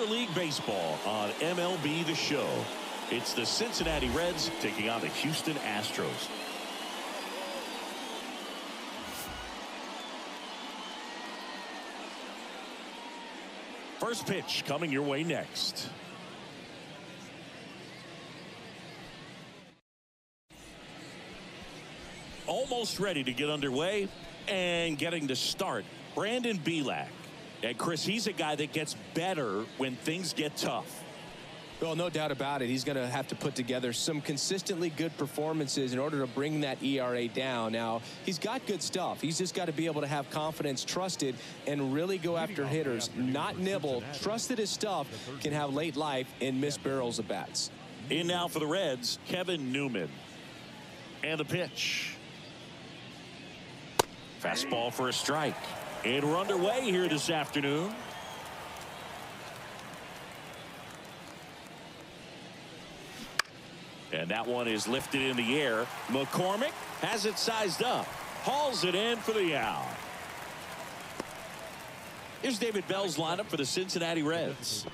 League Baseball on MLB The Show. It's the Cincinnati Reds taking on the Houston Astros. First pitch coming your way next. Almost ready to get underway and getting to start. Brandon Belak. And Chris, he's a guy that gets better when things get tough. Well, no doubt about it. He's going to have to put together some consistently good performances in order to bring that ERA down. Now, he's got good stuff. He's just got to be able to have confidence, trusted, and really go after hitters, not nibble. Trust that his stuff can have late life and miss barrels of bats. In now for the Reds, Kevin Newman. And the pitch. Fastball for a strike. And we're underway here this afternoon. And that one is lifted in the air. McCormick has it sized up. Hauls it in for the out. Here's David Bell's lineup for the Cincinnati Reds.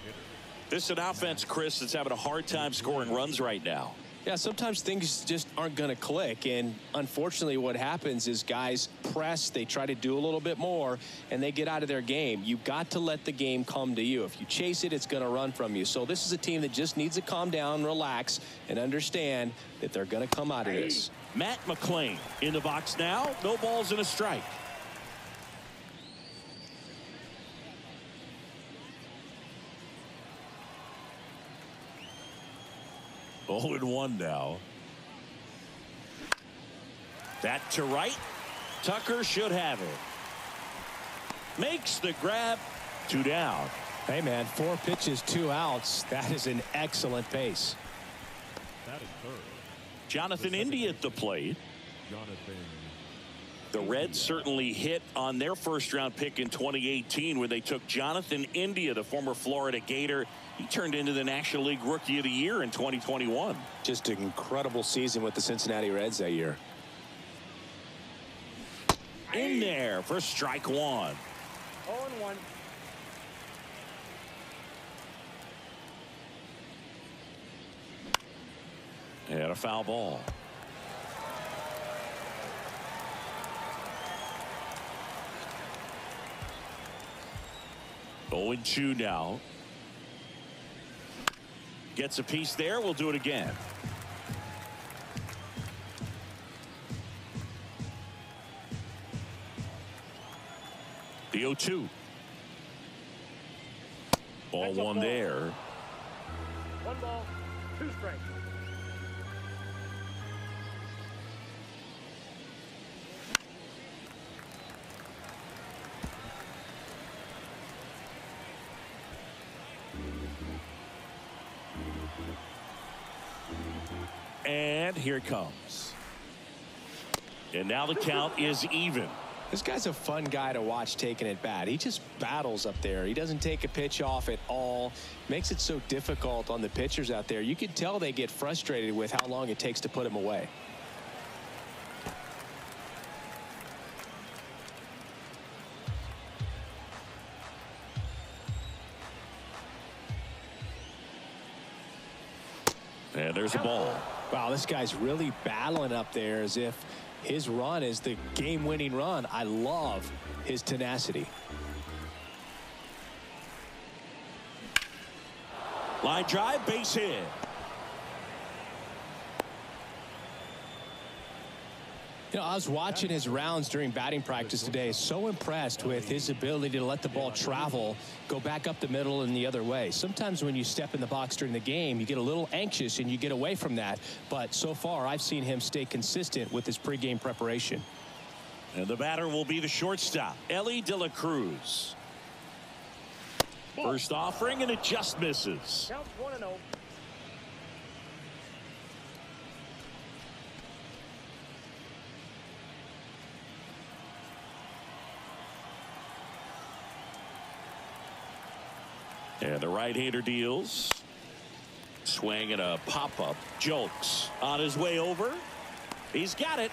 This is an offense, Chris, that's having a hard time scoring runs right now. Yeah, sometimes things just aren't going to click, and unfortunately what happens is guys press, they try to do a little bit more, and they get out of their game. You've got to let the game come to you. If you chase it, it's going to run from you. So this is a team that just needs to calm down, relax, and understand that they're going to come out of this. Matt McClain in the box now. No balls and a strike. Oh, and 1 now. That to right. Tucker should have it. Makes the grab. 2 down. Hey, man, 4 pitches, 2 outs. That is an excellent pace. That is third. Jonathan India at the plate. The Reds certainly hit on their first-round pick in 2018 when they took Jonathan India, the former Florida Gator. He turned into the National League Rookie of the Year in 2021. Just an incredible season with the Cincinnati Reds that year. In there for strike 1. 0-1. And a foul ball. Oh, and 2 now. Gets a piece there. We'll do it again. The 0-2. Ball 1 there. 1 ball, 2 strikes. And here it comes. And now the count is even. This guy's a fun guy to watch taking at bat. He just battles up there. He doesn't take a pitch off at all. Makes it so difficult on the pitchers out there. You can tell they get frustrated with how long it takes to put him away. And there's a ball. Wow, this guy's really battling up there as if his run is the game-winning run. I love his tenacity. Line drive, base hit. You know, I was watching his rounds during batting practice today. So impressed with his ability to let the ball travel, go back up the middle and the other way. Sometimes when you step in the box during the game, you get a little anxious and you get away from that. But so far, I've seen him stay consistent with his pregame preparation. And the batter will be the shortstop, Ellie De La Cruz. First offering, and it just misses. Counts 1-0. And the right-hander deals. Swing and a pop-up. Jolks on his way over. He's got it.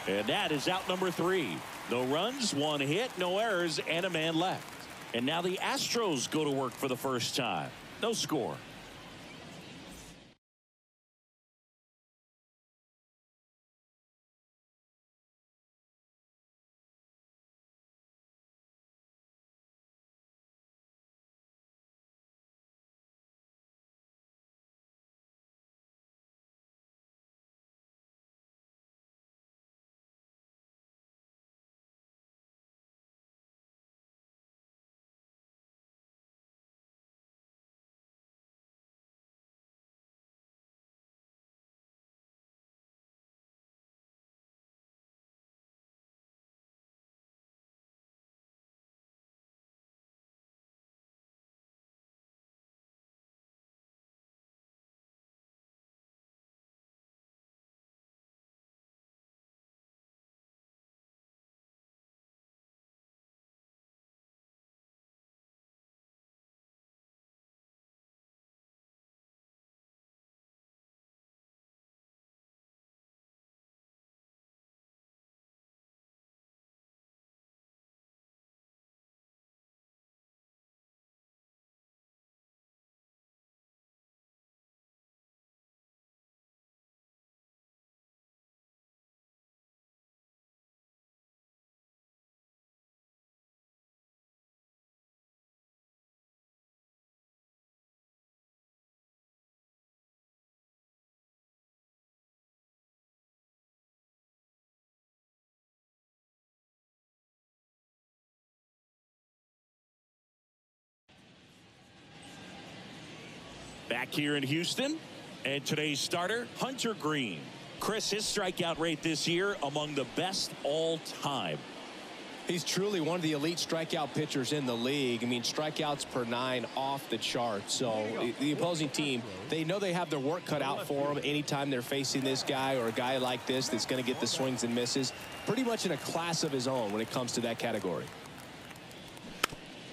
And that is out number 3. No runs, 1 hit, no errors, and a man left. And now the Astros go to work for the first time. No score. Back here in Houston, and today's starter, Hunter Green. Chris, his strikeout rate this year among the best all time. He's truly one of the elite strikeout pitchers in the league. I mean, strikeouts per 9 off the chart. So the opposing team, they know they have their work cut out for them anytime they're facing this guy or a guy like this that's going to get the swings and misses. Pretty much in a class of his own when it comes to that category.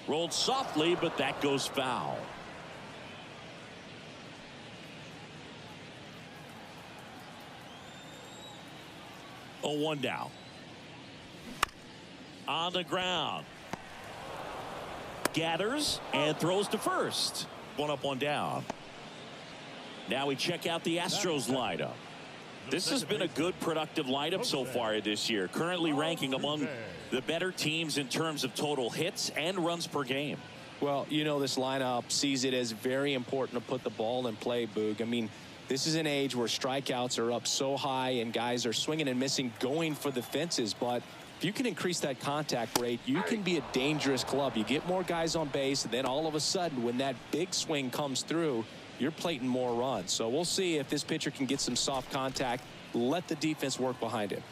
Rolled softly, but that goes foul. Oh, 1 down. On the ground. Gathers and throws to first. 1 up, 1 down. Now we check out the Astros lineup. This has been a good productive lineup so far this year. Currently ranking among the better teams in terms of total hits and runs per game. Well, you know, this lineup sees it as very important to put the ball in play, Boog. I mean, this is an age where strikeouts are up so high and guys are swinging and missing, going for the fences. But if you can increase that contact rate, you can be a dangerous club. You get more guys on base, and then all of a sudden, when that big swing comes through, you're plating more runs. So we'll see if this pitcher can get some soft contact, let the defense work behind him.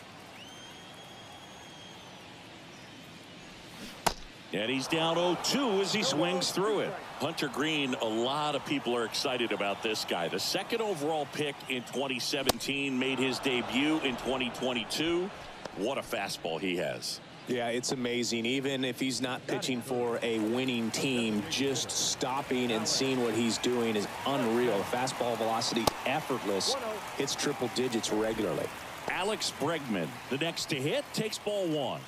And he's down 0-2 as he swings through it. Hunter Green, a lot of people are excited about this guy. The 2nd overall pick in 2017, made his debut in 2022. What a fastball he has. Yeah, it's amazing. Even if he's not pitching for a winning team, just stopping and seeing what he's doing is unreal. Fastball velocity, effortless, hits triple digits regularly. Alex Bregman, the next to hit, takes ball 1.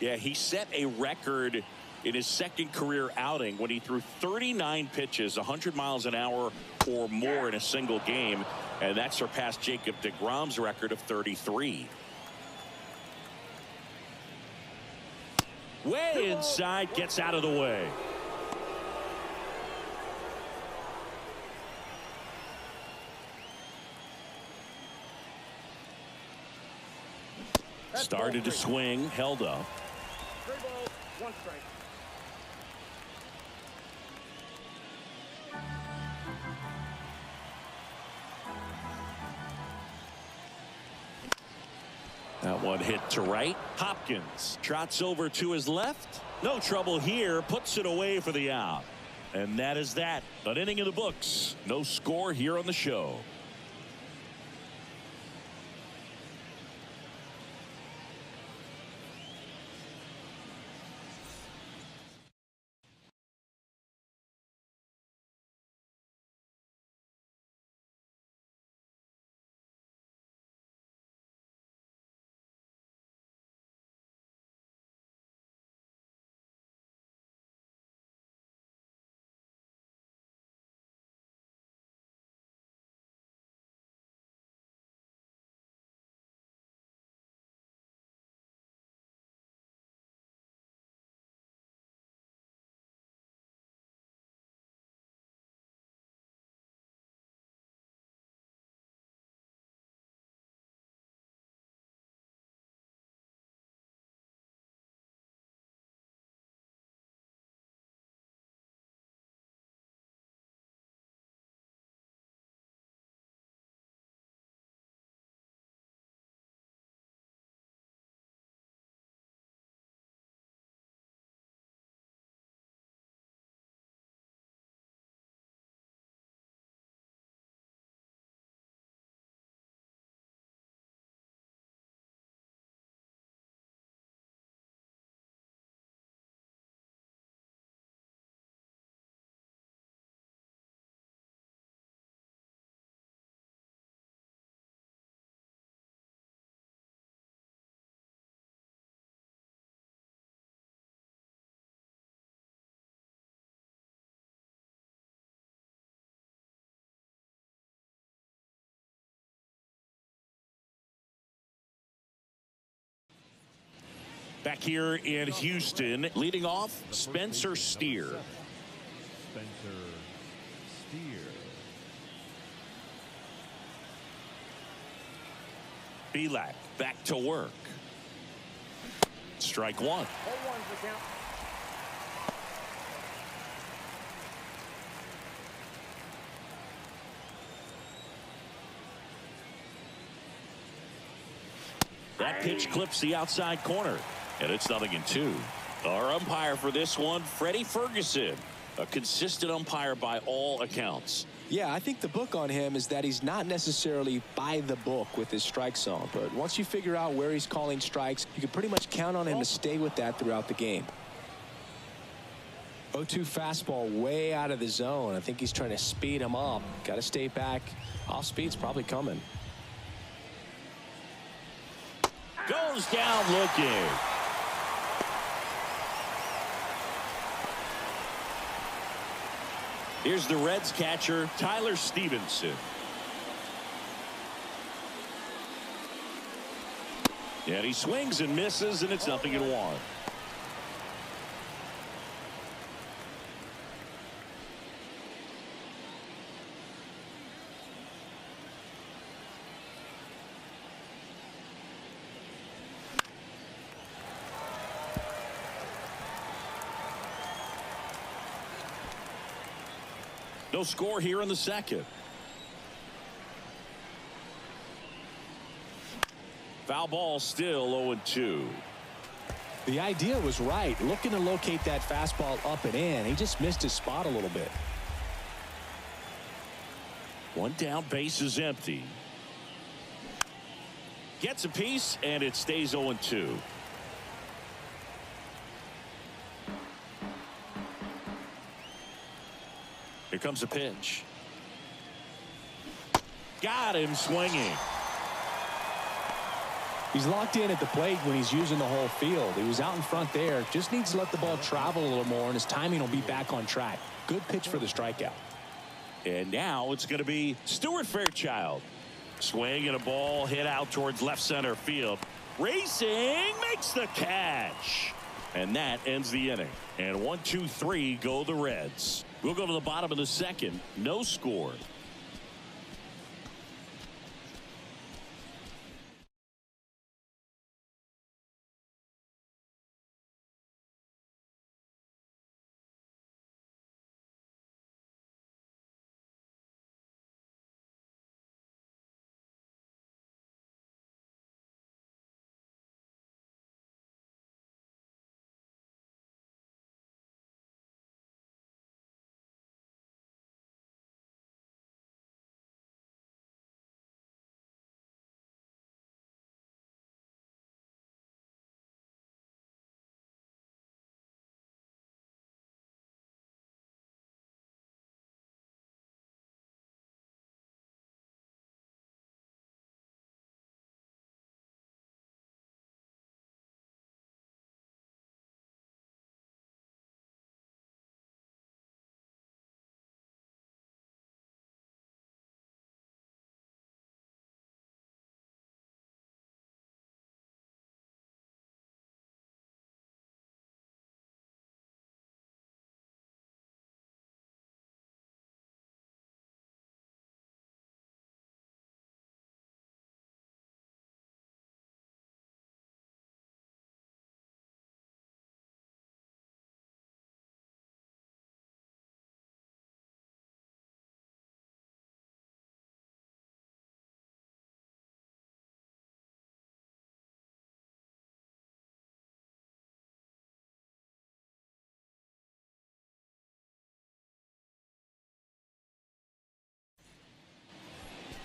Yeah, he set a record in his 2nd career outing when he threw 39 pitches, 100 miles an hour or more in a single game, and that surpassed Jacob deGrom's record of 33. Way inside, gets out of the way. Started to swing, held up. 3 balls, 1 strike. That one hit to right. Hopkins trots over to his left. No trouble here. Puts it away for the out. And that is that. An inning in the books. No score here on the show. Back here in Houston, leading off, Spencer Steer. Spencer Steer. Belak back to work. Strike one. 0-1 for count. That pitch clips the outside corner, and it's 0-2. Our umpire for this one, Freddie Ferguson, a consistent umpire by all accounts. Yeah, I think the book on him is that he's not necessarily by the book with his strike zone, but once you figure out where he's calling strikes, you can pretty much count on him to stay with that throughout the game. 0-2 fastball way out of the zone. I think he's trying to speed him up. Got to stay back. Off speed's probably coming. Goes down looking. Here's the Reds catcher, Tyler Stevenson. And he swings and misses, and it's 0-1. No score here in the second. Foul ball, still 0-2. The idea was right, looking to locate that fastball up and in. He just missed his spot a little bit. One down, base is empty. Gets a piece, and it stays 0-2. Here comes a pitch. Got him swinging. He's locked in at the plate when he's using the whole field. He was out in front there. Just needs to let the ball travel a little more, and his timing will be back on track. Good pitch for the strikeout. And now it's going to be Stuart Fairchild. Swing and a ball hit out towards left center field. Racing, makes the catch. And that ends the inning. And 1, 2, 3 go the Reds. We'll go to the bottom of the second. No score.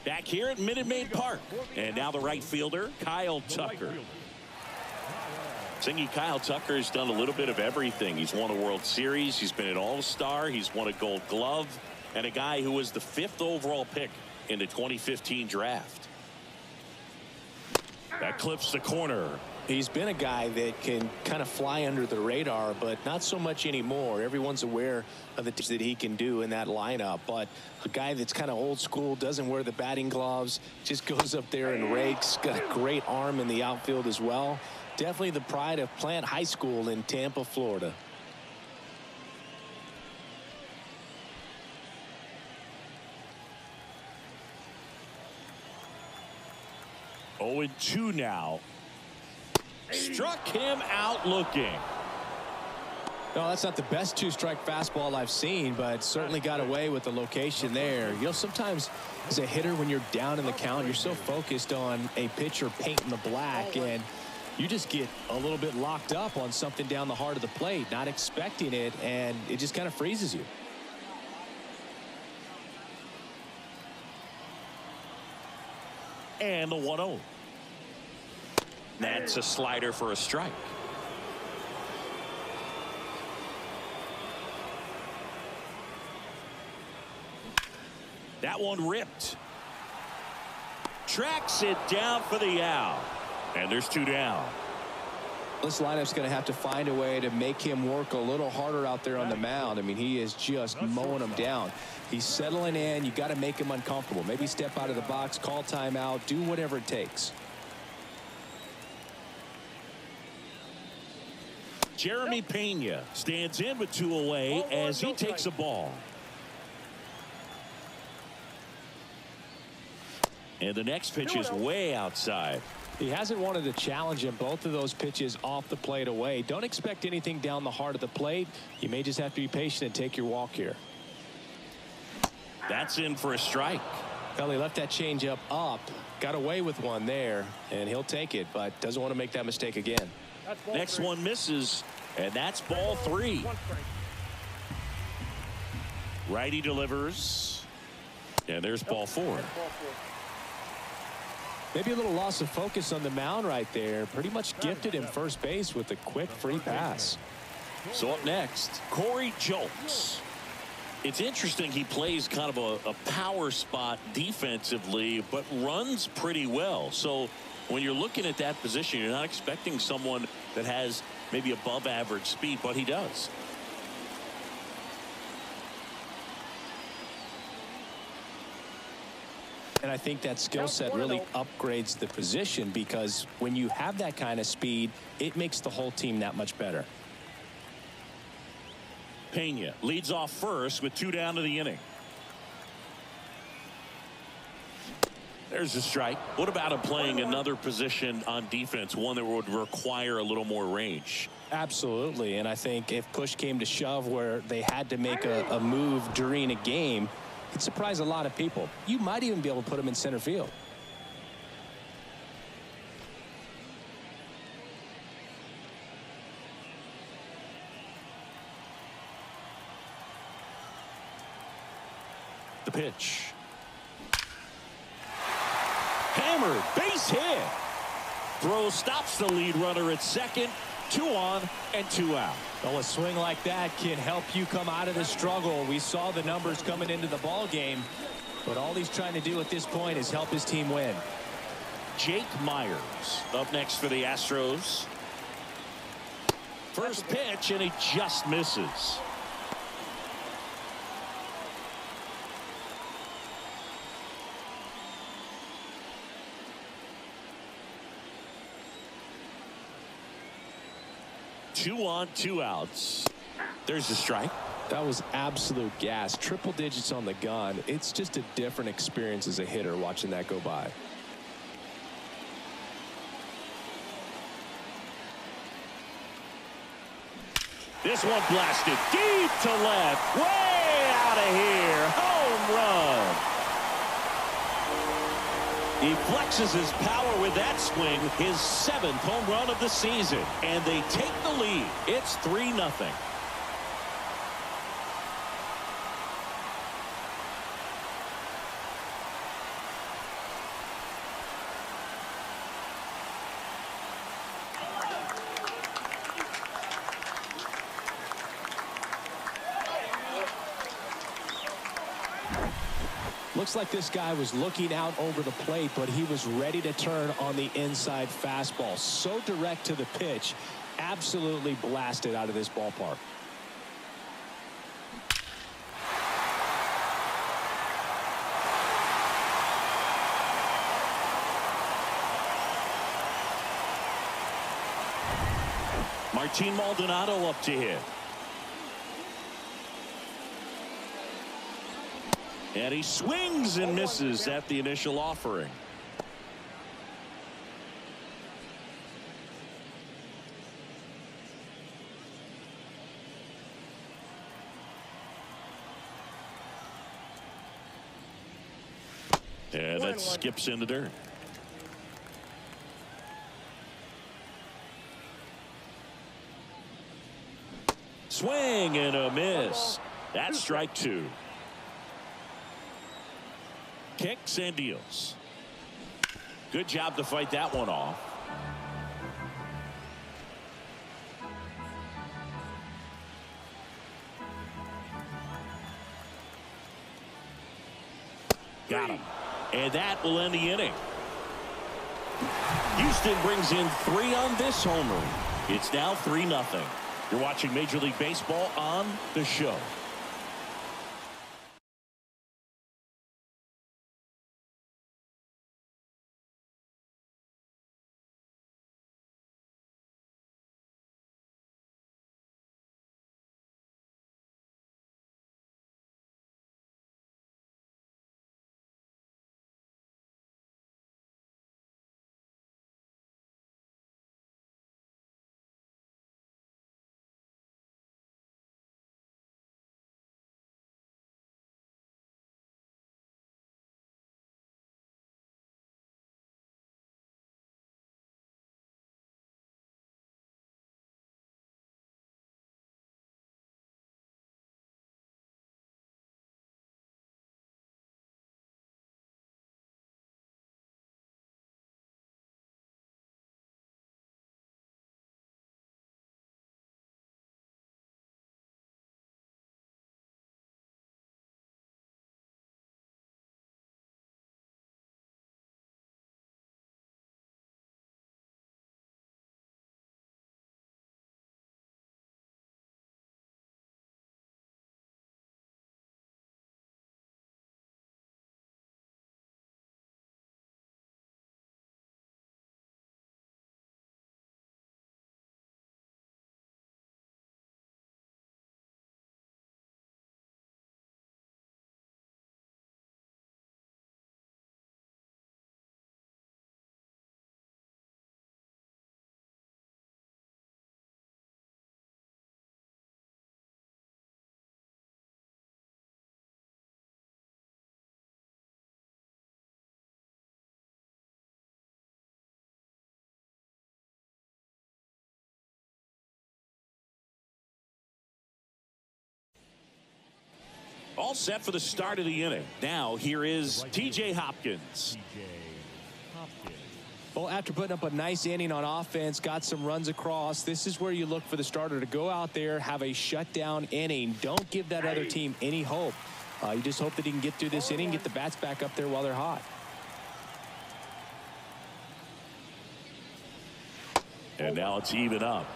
Back here at Minute Maid Park. And now the right fielder, Kyle Tucker. Thingy Kyle Tucker has done a little bit of everything. He's won a World Series. He's been an All-Star. He's won a Gold Glove. And a guy who was the 5th overall pick in the 2015 draft. That clips the corner. He's been a guy that can kind of fly under the radar, but not so much anymore. Everyone's aware of the things that he can do in that lineup, but a guy that's kind of old school, doesn't wear the batting gloves, just goes up there and rakes. Got a great arm in the outfield as well. definitely the pride of Plant High School in Tampa, Florida. Oh, 2 now. Struck him out looking. No, that's not the best two-strike fastball I've seen, but certainly got away with the location there. You know, sometimes as a hitter, when you're down in the count, you're so focused on a pitcher painting the black, and you just get a little bit locked up on something down the heart of the plate, not expecting it, and it just kind of freezes you. And the 1-0. That's a slider for a strike. That one ripped. Tracks it down for the out. And there's 2 down. This lineup's going to have to find a way to make him work a little harder out there on the mound. I mean, he is just mowing them down. He's settling in. You got to make him uncomfortable. Maybe step out of the box, call timeout, do whatever it takes. Jeremy Pena stands in with 2 away as he takes a ball. And the next pitch is way outside. He hasn't wanted to challenge him. Both of those pitches off the plate away. Don't expect anything down the heart of the plate. You may just have to be patient and take your walk here. That's in for a strike. Well, he left that changeup up. Got away with one there, and he'll take it, but doesn't want to make that mistake again. Next one misses, and that's ball 3. Righty delivers, and there's ball 4. Maybe a little loss of focus on the mound right there. Pretty much gifted him first base with a quick free pass. So up next, Corey Julks. It's interesting, he plays kind of a power spot defensively, but runs pretty well. So when you're looking at that position, you're not expecting someone that has maybe above average speed, but he does. And I think that skill set really upgrades the position, because when you have that kind of speed, it makes the whole team that much better. Pena leads off first with 2 down to the inning. There's a strike. What about him playing another position on defense, one that would require a little more range? Absolutely. And I think if push came to shove where they had to make a move during a game, it'd surprise a lot of people. You might even be able to put him in center field. The pitch. Hammered, base hit. Throw stops the lead runner at second. 2 on and 2 out. Well, a swing like that can help you come out of the struggle. We saw the numbers coming into the ball game, but all he's trying to do at this point is help his team win. Jake Myers up next for the Astros. First pitch, and he just misses. Two on, 2 outs. There's a strike. That was absolute gas. Triple digits on the gun. It's just a different experience as a hitter watching that go by. This one blasted deep to left. Way out of here. Home run. He flexes his power with that swing, his 7th home run of the season, and they take the lead. It's 3-0. Looks like this guy was looking out over the plate, but he was ready to turn on the inside fastball. So direct to the pitch, absolutely blasted out of this ballpark. Martin Maldonado up to hit. And he swings and misses at the initial offering. And that skips in the dirt. Swing and a miss. That's strike two. Kicks and deals. Good job to fight that one off. Got him. And that will end the inning. Houston brings in 3 on this homer. It's now 3-0. You're watching Major League Baseball on The Show. All set for the start of the inning. Now here is T.J. Hopkins. Well, after putting up a nice inning on offense, got some runs across, this is where you look for the starter to go out there, have a shutdown inning. Don't give that other team any hope. You just hope that he can get through this inning, get the bats back up there while they're hot. And now it's even up.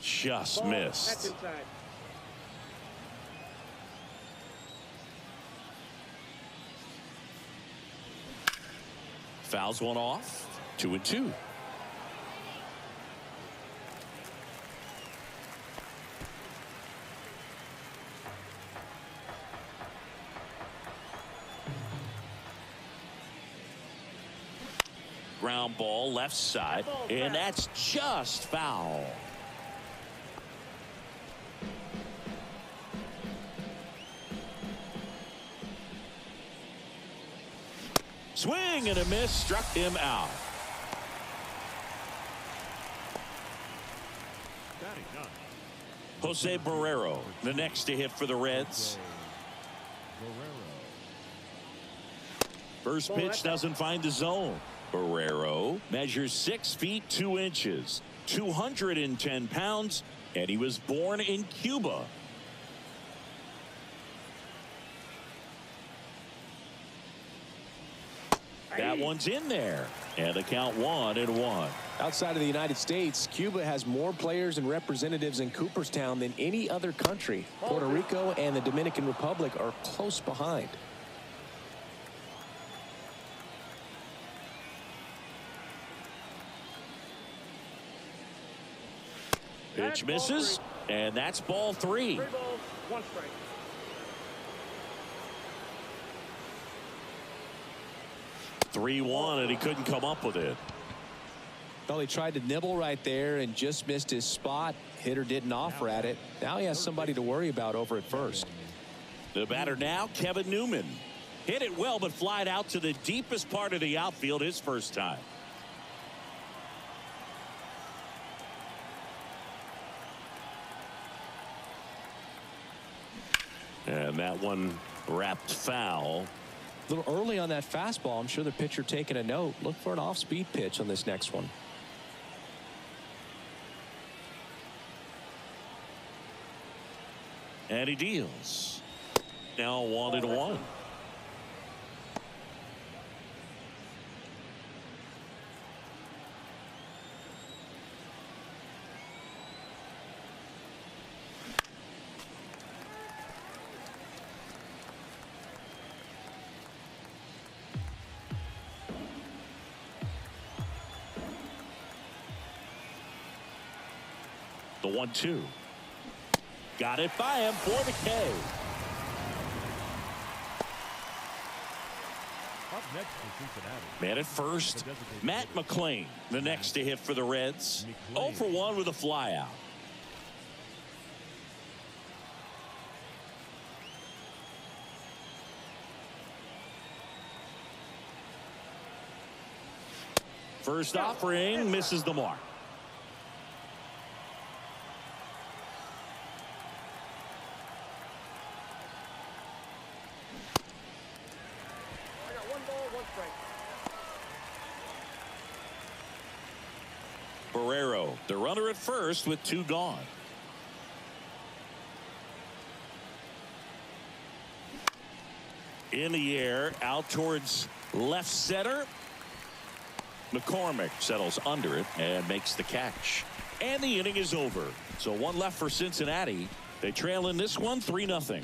Just missed. That's inside. Fouls one off. 2-2. Ground ball left side, and that's just foul. Swing and a miss, struck him out. Jose Barrero, the next to hit for the Reds. First pitch doesn't find the zone. Barrero measures 6 feet 2 inches, 210 pounds, and he was born in Cuba. That one's in there, and the count 1-1. Outside of the United States, Cuba has more players and representatives in Cooperstown than any other country. Puerto Rico and the Dominican Republic are close behind. Pitch misses, and that's ball 3. 3 balls, 1 strike. (3-1), and he couldn't come up with it. Well, he tried to nibble right there and just missed his spot. Hitter didn't offer at it. Now he has somebody to worry about over at first. The batter now, Kevin Newman. Hit it well, but flied out to the deepest part of the outfield his first time. And that one wrapped foul. A little early on that fastball. I'm sure the pitcher taking a note. Look for an off-speed pitch on this next one. And he deals. Now 1-1. The 1-2. Got it by him for the K. Up next for Cincinnati. Man at first, Matt McClain, the next to hit for the Reds. 0 for 1 with a flyout. First offering misses the mark. I got 1 ball, 1 strike. Barrero, the runner at first with 2 gone. In the air, out towards left center. McCormick settles under it and makes the catch. And the inning is over. So 1 left for Cincinnati. They trail in this one 3-0.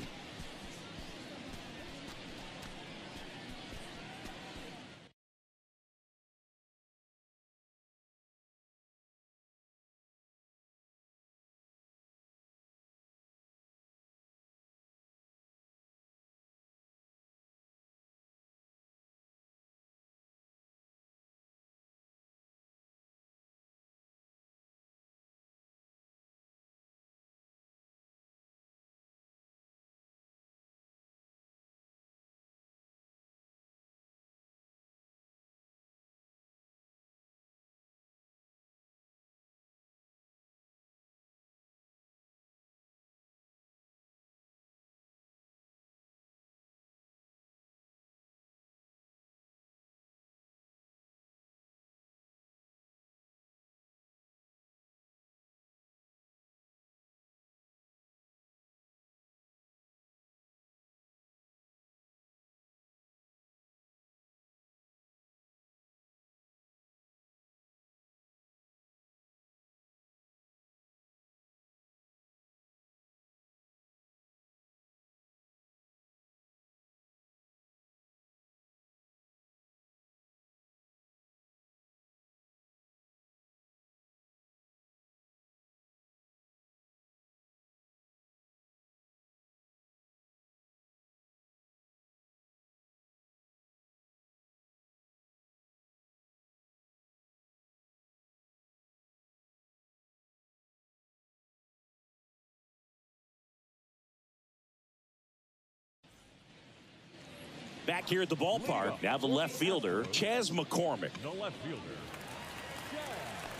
Back here at the ballpark, now the left fielder, Chas McCormick. No left fielder.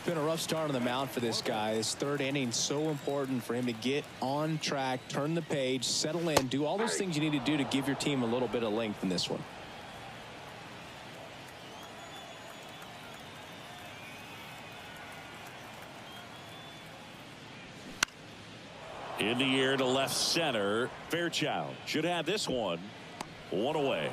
Been a rough start on the mound for this guy. This 3rd inning so important for him to get on track, turn the page, settle in, do all those things you need to do to give your team a little bit of length in this one. In the air to left center. Fairchild should have this one. 1 away.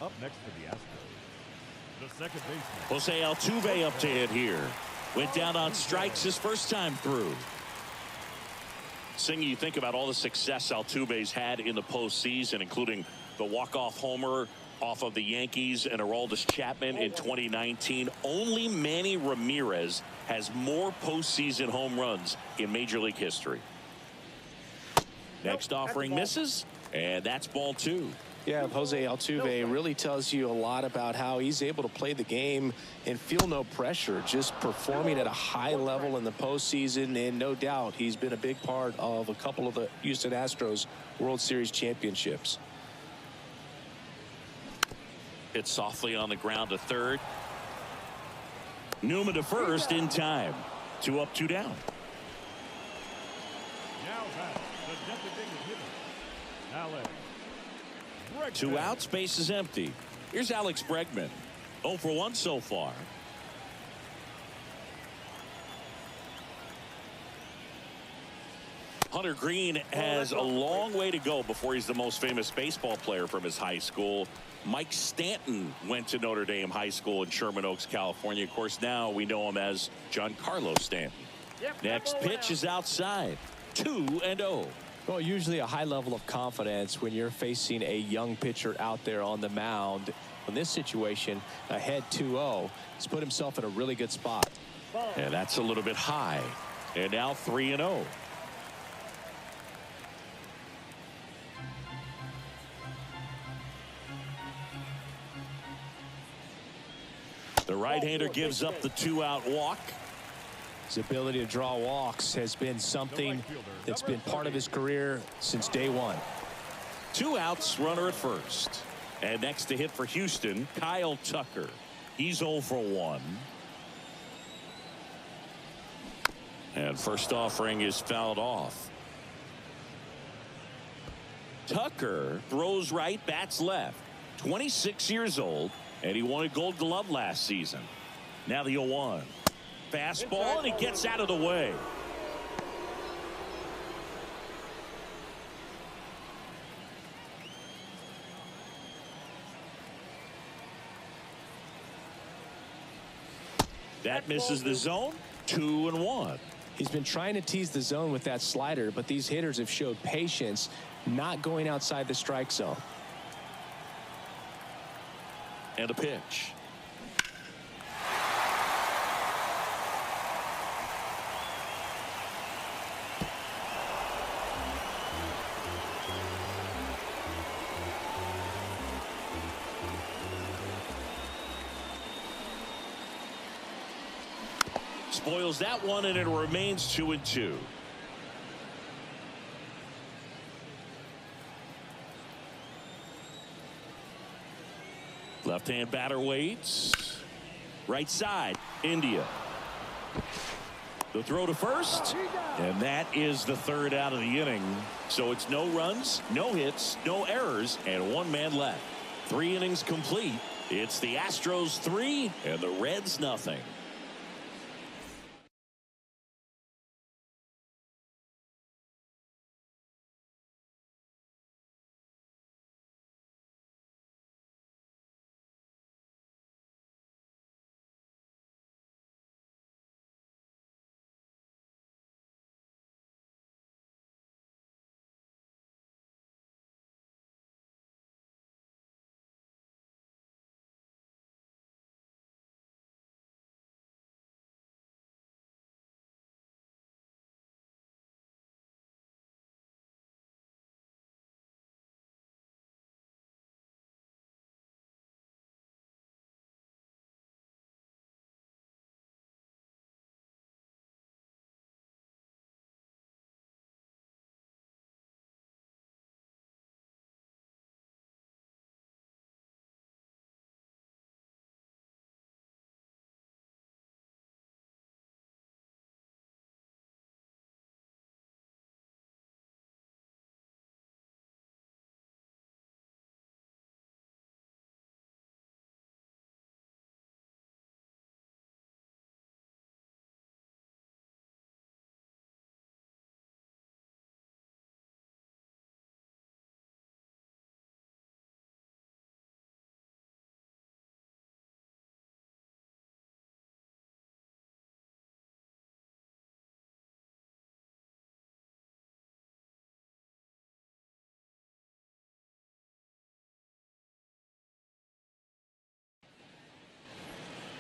Up next for the Astros, the second baseman. Jose Altuve up to hit here. Went down on strikes his first time through. Singy, you think about all the success Altuve's had in the postseason, including the walk-off homer Off of the Yankees and Aroldis Chapman in 2019, only Manny Ramirez has more postseason home runs in Major League history. Next offering misses, and that's ball 2. Yeah, Jose Altuve really tells you a lot about how he's able to play the game and feel no pressure, just performing at a high level in the postseason. And no doubt he's been a big part of a couple of the Houston Astros World Series championships. Hit softly on the ground to third. Newman to first in time. 2 up, 2 down. Now that's the designated hitter, Alex Bregman. 2 outs, base is empty. Here's Alex Bregman. 0 for 1 so far. Hunter Green has a long way to go before he's the most famous baseball player from his high school. Mike Stanton went to Notre Dame High School in Sherman Oaks, California. Of course, now we know him as Giancarlo Stanton. Next pitch is outside. 2-0. Well, usually a high level of confidence when you're facing a young pitcher out there on the mound. In this situation, ahead 2-0, he's put himself in a really good spot. And that's a little bit high. And now 3-0. The right-hander gives up the 2-out walk. His ability to draw walks has been something that's been part of his career since day one. 2 outs, runner at first. And next to hit for Houston, Kyle Tucker. He's 0 for 1. And first offering is fouled off. Tucker throws right, bats left. 26 years old, and he won a Gold Glove last season. Now the 0-1. Fastball, and he gets out of the way. That misses the zone. 2-1. He's been trying to tease the zone with that slider, but these hitters have showed patience, not going outside the strike zone. And a pitch. Spoils that one, and it remains 2-2. Left-hand batter waits. Right side, India. The throw to first, and that is the 3rd out of the inning. So it's no runs, no hits, no errors, and 1 man left. 3 innings complete. It's the Astros 3 and the Reds nothing.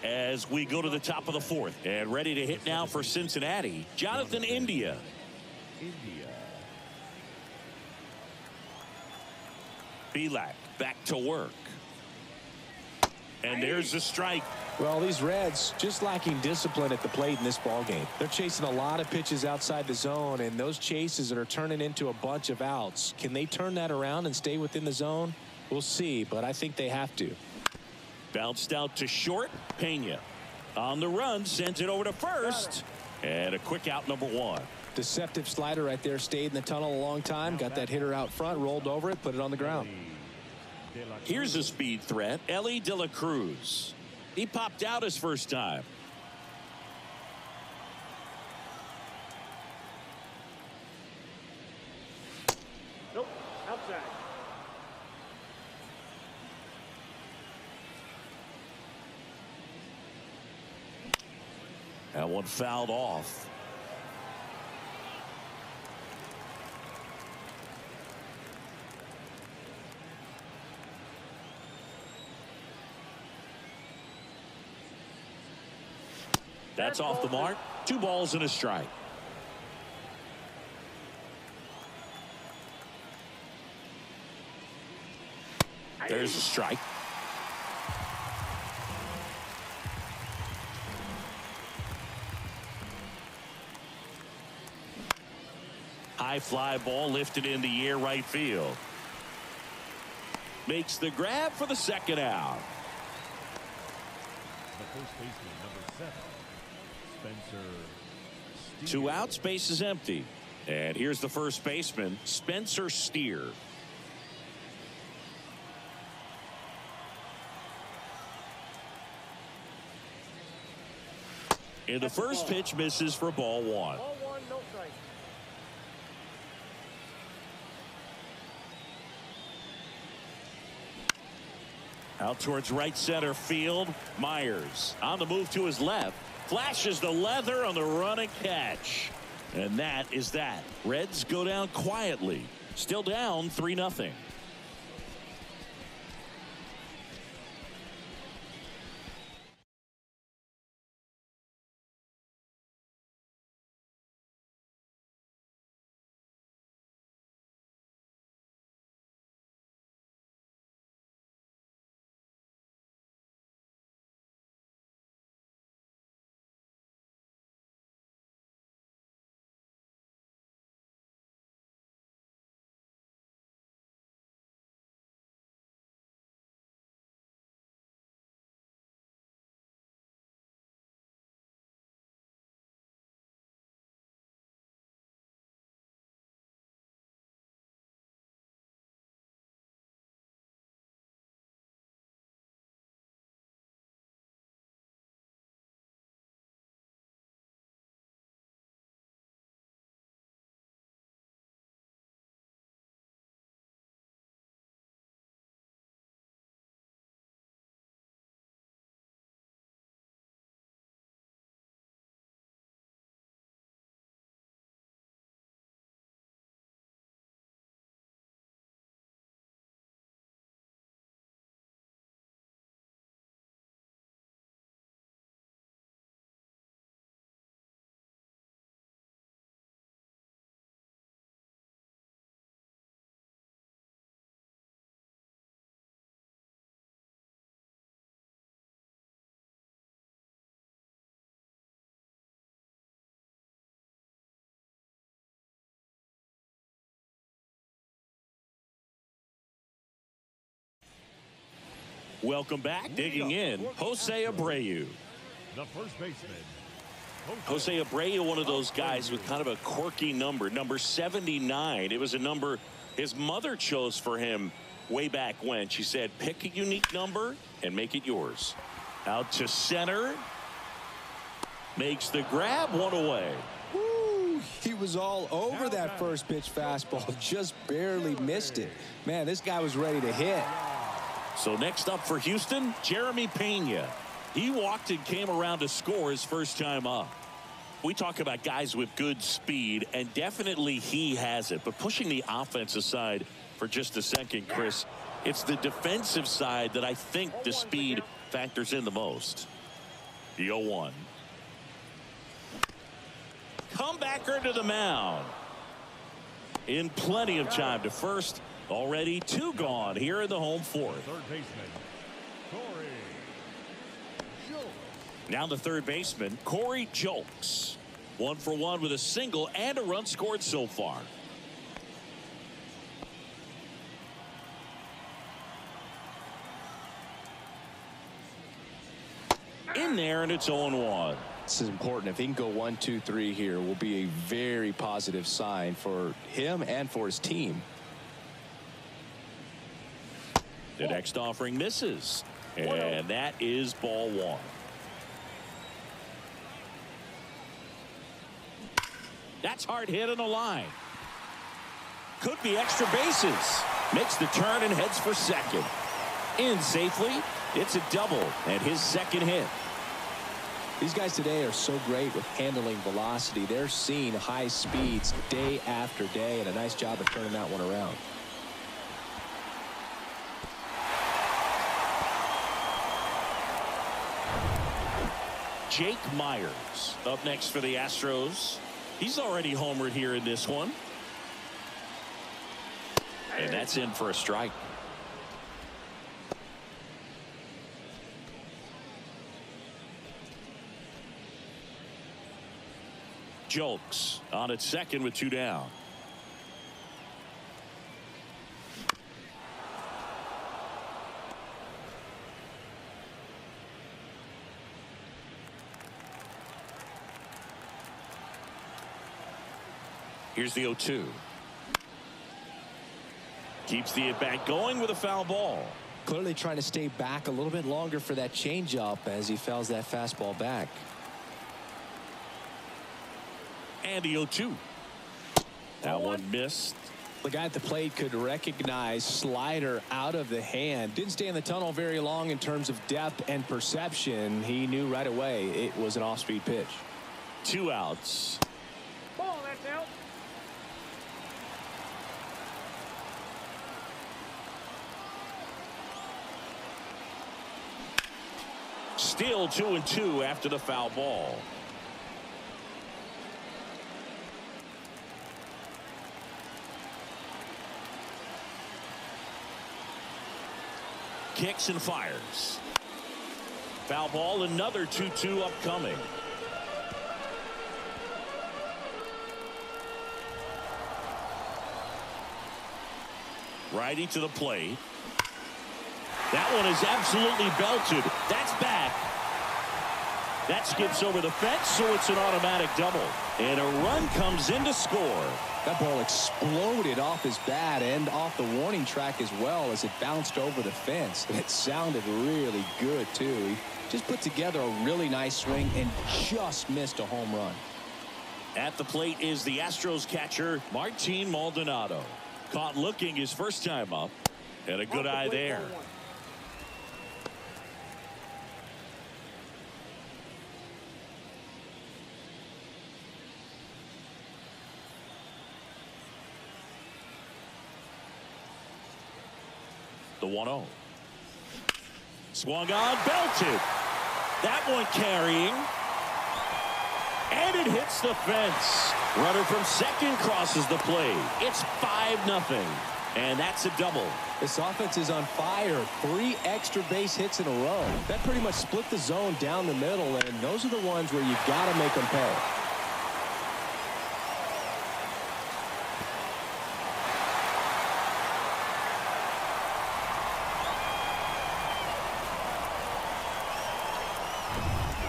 as we go to the top of the fourth. And ready to hit now for Cincinnati, Jonathan India. Belak back to work. And there's the strike. Well, these Reds just lacking discipline at the plate in this ball game. They're chasing a lot of pitches outside the zone, and those chases that are turning into a bunch of outs. Can they turn that around and stay within the zone? We'll see, but I think they have to. Bounced out to short. Pena on the run, sends it over to first, and a quick out, number one. Deceptive slider right there, stayed in the tunnel a long time, got that hitter out front, rolled over it, put it on the ground. Here's a speed threat, Ellie De La Cruz. He popped out his first time. Nope, outside. That one fouled off. That's off the mark. 2 balls and a strike. There's a strike. High fly ball lifted in the air, right field. Makes the grab for the second out. The first baseman, number 7, Spencer. 2 outs, base is empty. And here's the first baseman, Spencer Steer. And the first pitch misses for ball 1. Ball 1, no strike. Out towards right center field. Myers on the move to his left. Flashes the leather on the running catch. And that is that. Reds go down quietly. Still down 3-0. Welcome back. Digging in, Jose Abreu. The first baseman, Jose Abreu, one of those guys with kind of a quirky number 79. It was a number his mother chose for him way back when. She said, pick a unique number and make it yours. Out to center. Makes the grab, 1 away. Woo, he was all over that first pitch fastball, just barely missed it. Man, this guy was ready to hit. So next up for Houston, Jeremy Pena. He walked and came around to score his first time up. We talk about guys with good speed, and definitely he has it. But pushing the offense aside for just a second, Chris, it's the defensive side that I think the speed factors in the most. The 0-1. Comebacker to the mound. In plenty of time to first. Already 2 gone here in the home fourth. Third baseman, Corey Julks. Now the third baseman, Corey Julks. 1 for 1 with a single and a run scored so far. In there, and it's 0-1. This is important. If he can go 1, 2, 3 here, will be a very positive sign for him and for his team. The next offering misses, and that is ball 1. That's hard hit on the line. Could be extra bases. Makes the turn and heads for second. In safely. It's a double and his second hit. These guys today are so great with handling velocity. They're seeing high speeds day after day, and a nice job of turning that one around. Jake Myers up next for the Astros. He's already homered here in this one. And that's in for a strike. Julks on at second with 2 down. Here's the 0-2. Keeps the at-bat going with a foul ball. Clearly trying to stay back a little bit longer for that changeup as he fouls that fastball back. And the 0-2. That one missed. The guy at the plate could recognize slider out of the hand. Didn't stay in the tunnel very long in terms of depth and perception. He knew right away it was an off-speed pitch. 2 outs. Ball, that's out. Still 2-2 after the foul ball. Kicks and fires. Foul ball, another 2-2 upcoming. Righty to the plate. That one is absolutely belted. That's back. That skips over the fence, so it's an automatic double. And a run comes in to score. That ball exploded off his bat and off the warning track as well as it bounced over the fence. It sounded really good, too. He just put together a really nice swing and just missed a home run. At the plate is the Astros catcher, Martin Maldonado. Caught looking his first time up. And a good eye there. The 1-0. Swung on, belted. That one carrying. And it hits the fence. Runner from second crosses the plate. It's 5-0. And that's a double. This offense is on fire. 3 extra base hits in a row. That pretty much split the zone down the middle, and those are the ones where you've got to make them pay.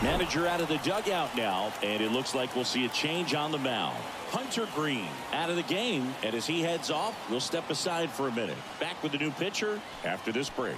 Manager out of the dugout now, and it looks like we'll see a change on the mound. Hunter Green out of the game, and as he heads off, we'll step aside for a minute. Back with the new pitcher after this break.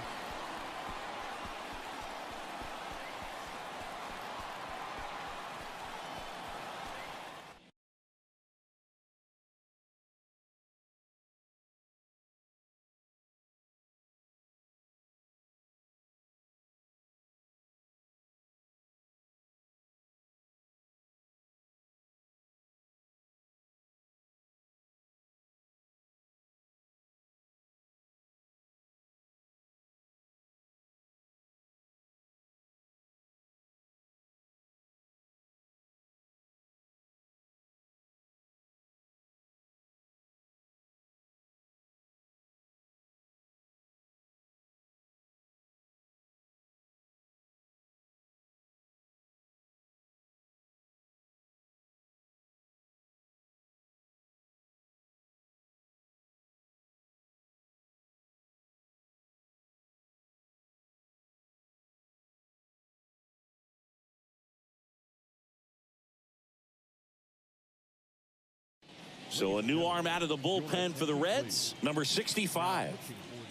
So a new arm out of the bullpen for the Reds, number 65.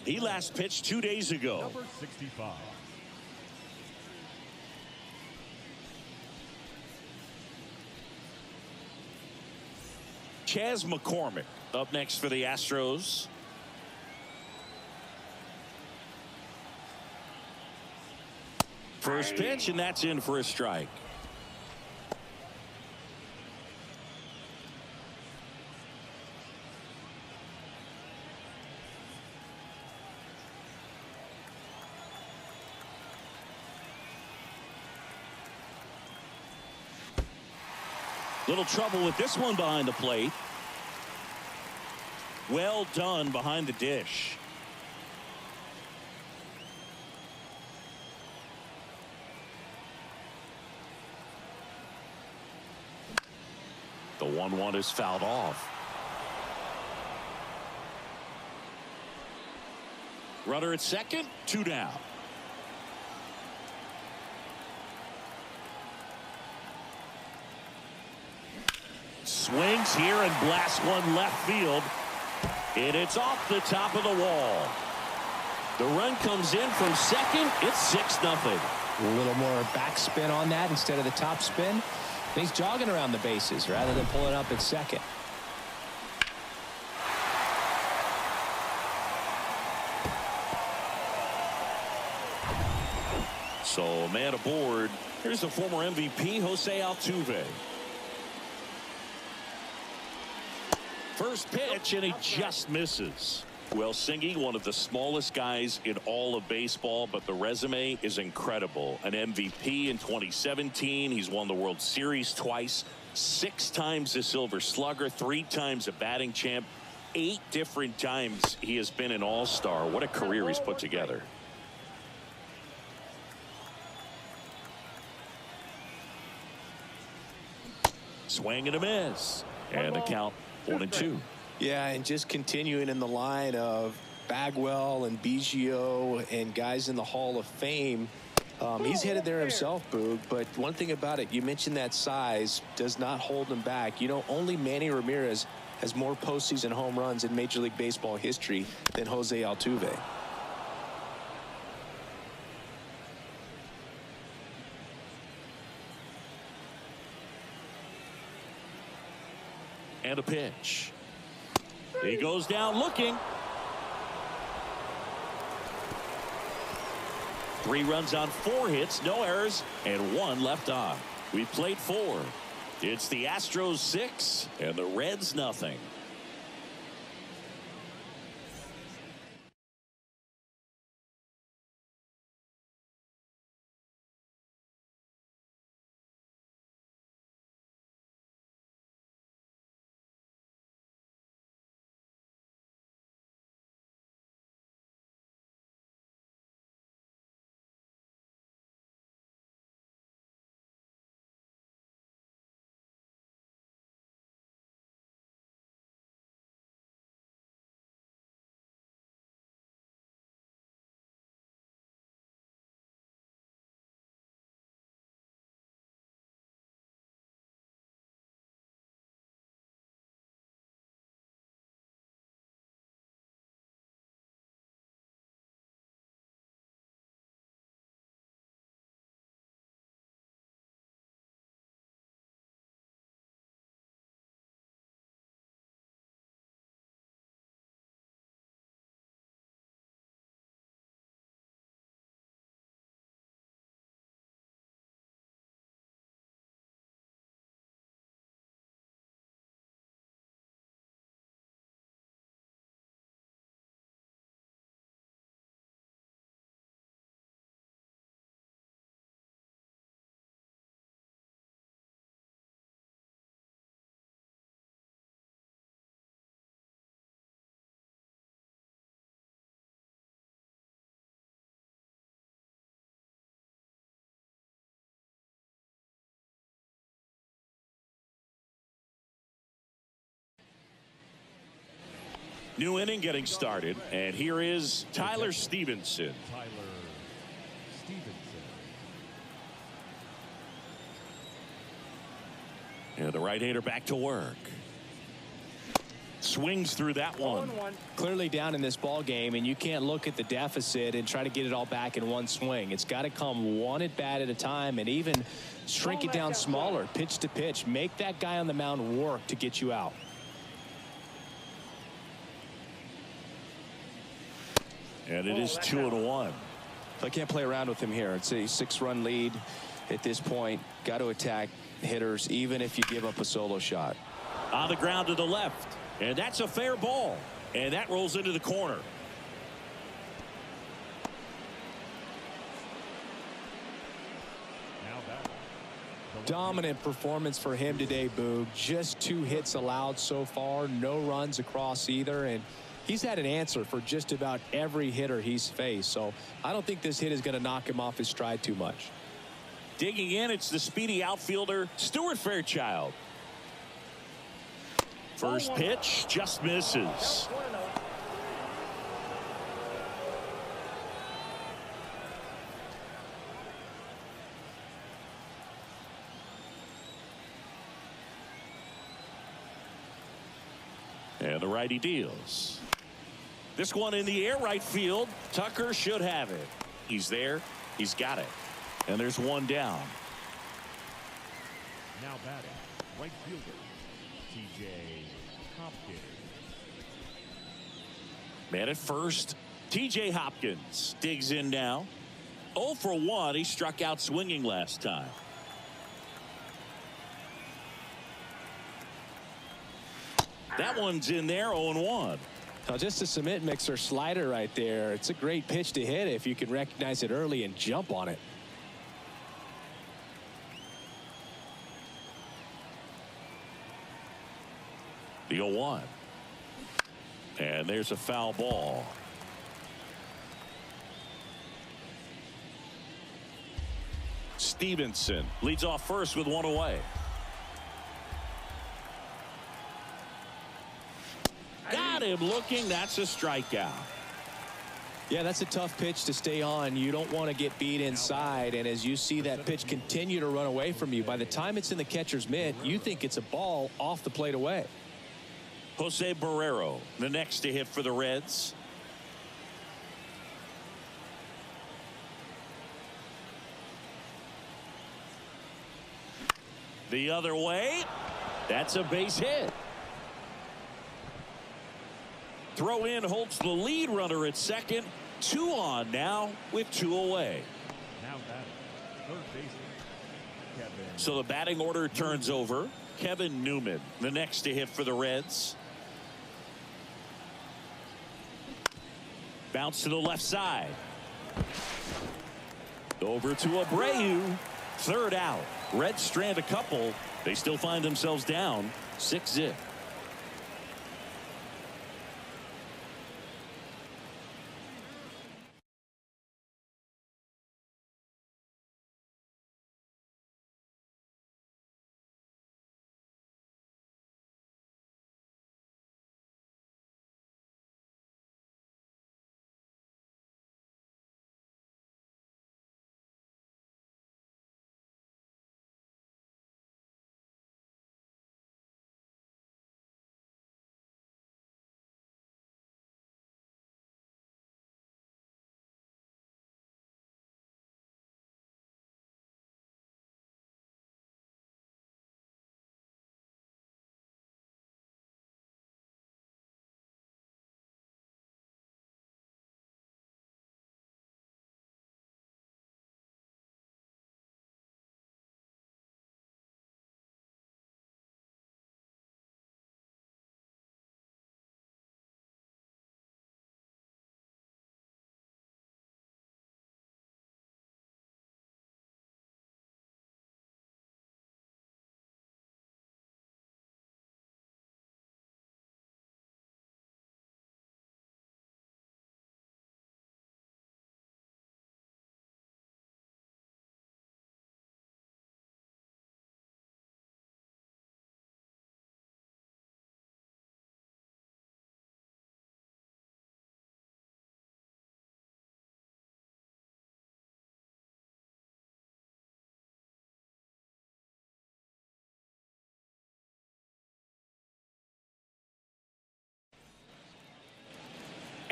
He last pitched 2 days ago. Number 65. Chas McCormick up next for the Astros. First pitch, and that's in for a strike. Little trouble with this one behind the plate. Well done behind the dish. The 1-1 is fouled off. Runner at second, 2 down. Swings here and blasts one left field. And it's off the top of the wall. The run comes in from second. It's 6-0. A little more backspin on that instead of the top spin. And he's jogging around the bases rather than pulling up at second. So man aboard. Here's the former MVP, Jose Altuve. First pitch, and he just misses. Well, Singy, one of the smallest guys in all of baseball, but the resume is incredible. An MVP in 2017. He's won the World Series twice, 6 times a Silver Slugger, 3 times a batting champ, 8 different times he has been an all-star. What a career he's put together. Swing and a miss. And the count 1-2. Yeah, and just continuing in the line of Bagwell and Biggio and guys in the Hall of Fame. He's headed there himself, Boog, but one thing about it, you mentioned that size does not hold him back. You know, only Manny Ramirez has more postseason home runs in Major League Baseball history than Jose Altuve. And a pitch. He goes down looking. 3 runs on 4 hits, no errors, and 1 left on. We've played 4. It's the Astros 6 and the Reds nothing. New inning getting started, and here is Tyler Stevenson. Tyler Stevenson. And the right-hander back to work. Swings through that one. 0-1. Clearly down in this ball game, and you can't look at the deficit and try to get it all back in one swing. It's got to come one at bat at a time, and even shrink it down smaller, pitch to pitch. Make that guy on the mound work to get you out. And it is 2-1. I can't play around with him here. It's a 6-run lead at this point. Got to attack hitters even if you give up a solo shot. On the ground to the left, and that's a fair ball, and that rolls into the corner. Now batting. Dominant performance for him today, Boog. Just 2 hits allowed so far, no runs across either, and he's had an answer for just about every hitter he's faced. So I don't think this hit is going to knock him off his stride too much. Digging in, it's the speedy outfielder, Stuart Fairchild. First pitch just misses. And the righty deals. This one in the air, right field. Tucker should have it. He's there. He's got it. And there's one down. Now batting. Right fielder. TJ Hopkins. Man at first. TJ Hopkins digs in now. 0 for 1. He struck out swinging last time. That one's in there. 0-1. Now just a cement mixer slider right there. It's a great pitch to hit if you can recognize it early and jump on it. The 0-1. And there's a foul ball. Stevenson leads off first with 1 away. Got him looking. That's a strikeout. Yeah, that's a tough pitch to stay on. You don't want to get beat inside, and as you see that pitch continue to run away from you, by the time it's in the catcher's mitt, you think it's a ball off the plate away. Jose Barrero, the next to hit for the Reds. The other way. That's a base hit. Throw in holds the lead runner at second. 2 on now with 2 away. Now batting. Third baseman. Kevin. So the batting order turns over. Kevin Newman, the next to hit for the Reds. Bounce to the left side. Over to Abreu. Third out. Reds strand a couple. They still find themselves down 6-0.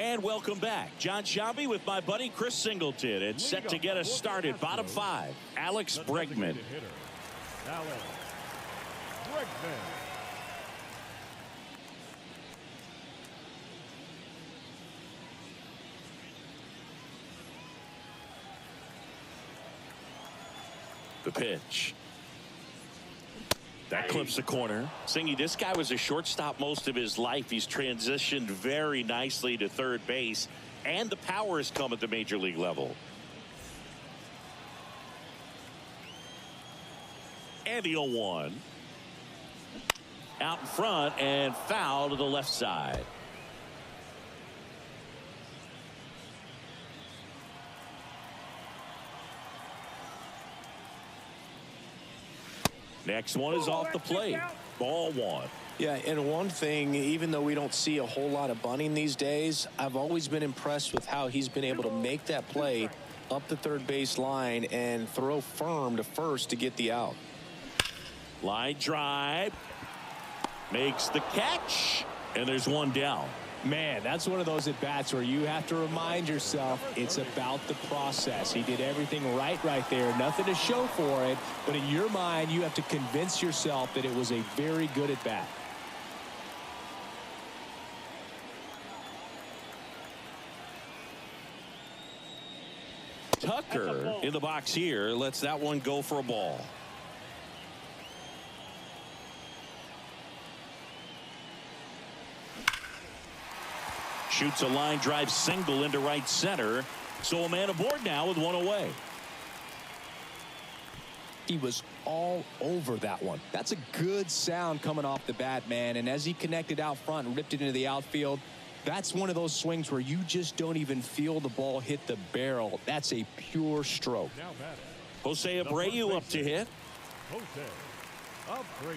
And welcome back. John Shelby with my buddy Chris Singleton. And set to get us started. Bottom 5. Alex Bregman. Alex Bregman. The pitch. That clips the corner. Singy, this guy was a shortstop most of his life. He's transitioned very nicely to third base, and the power has come at the major league level. And the 0-1. Out in front and foul to the left side. Next one is off the plate. Ball 1. Yeah, and one thing, even though we don't see a whole lot of bunting these days, I've always been impressed with how he's been able to make that play up the third base line and throw firm to first to get the out. Line drive. Makes the catch. And there's one down. Man, that's one of those at-bats where you have to remind yourself it's about the process. He did everything right there. Nothing to show for it. But in your mind, you have to convince yourself that it was a very good at-bat. Tucker in the box here. Lets that one go for a ball. Shoots a line drive single into right center. So a man aboard now with one away. He was all over that one. That's a good sound coming off the bat, man. And as he connected out front and ripped it into the outfield, that's one of those swings where you just don't even feel the ball hit the barrel. That's a pure stroke. Jose Abreu up to hit. Jose Abreu.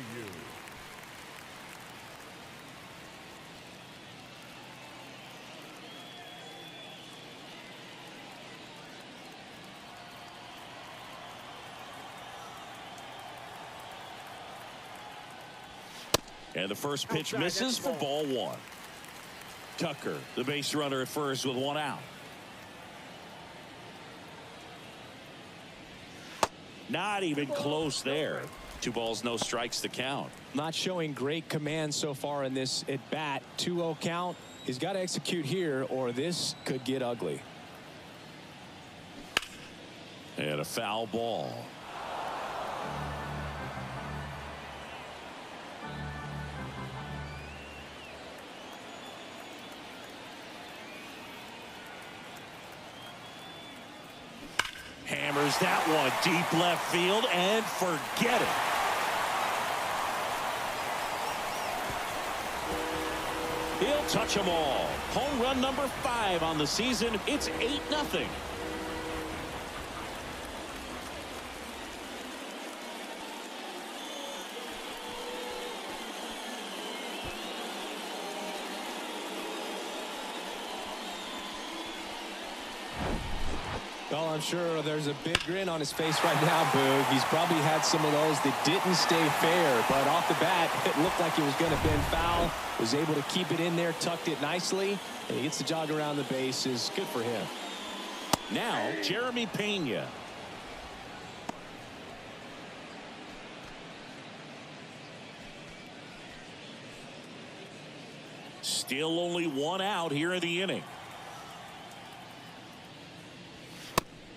And the first pitch misses for ball 1. Tucker, the base runner at first with one out. Not even close there. 2 balls, no strikes to count. Not showing great command so far in this at bat. 2-0 count. He's got to execute here or this could get ugly. And a foul ball. Hammers that one deep left field and forget it. He'll touch them all. Home run number 5 on the season. It's 8-0. Well, I'm sure there's a big grin on his face right now, Boog. He's probably had some of those that didn't stay fair, but off the bat, it looked like it was going to bend foul. Was able to keep it in there, tucked it nicely, and he gets the jog around the bases. Good for him. Now, Jeremy Pena. Still only one out here in the inning.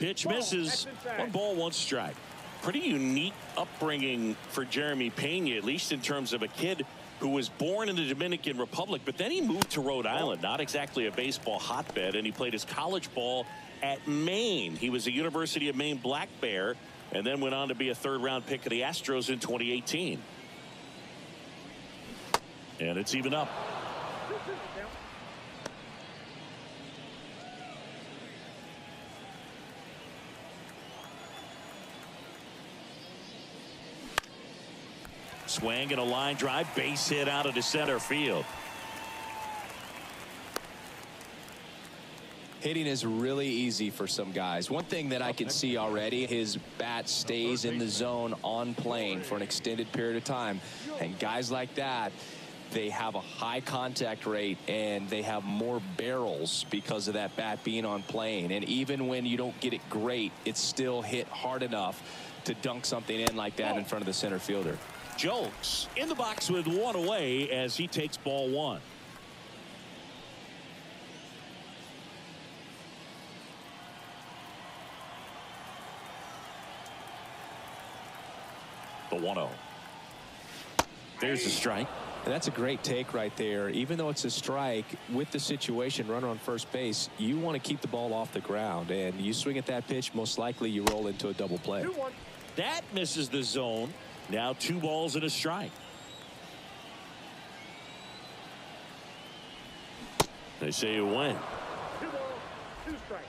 Pitch misses. 1 ball, 1 strike. Pretty unique upbringing for Jeremy Pena, at least in terms of a kid who was born in the Dominican Republic, but then he moved to Rhode Island, not exactly a baseball hotbed, and he played his college ball at Maine. He was a University of Maine Black Bear and then went on to be a 3rd-round pick of the Astros in 2018. And it's even up. Swing and a line drive, base hit out of the center field. Hitting is really easy for some guys. One thing that I can see already, his bat stays in the zone on plane for an extended period of time. And guys like that, they have a high contact rate and they have more barrels because of that bat being on plane. And even when you don't get it great, it's still hit hard enough to dunk something in like that in front of the center fielder. Jokes in the box with one away as he takes ball one. The 1-0. There's a strike. And that's a great take right there. Even though it's a strike, with the situation, runner on first base, you want to keep the ball off the ground. And you swing at that pitch, most likely you roll into a double play. That misses the zone. Now 2 balls and a strike. They say you win. 2 balls, 2 strikes.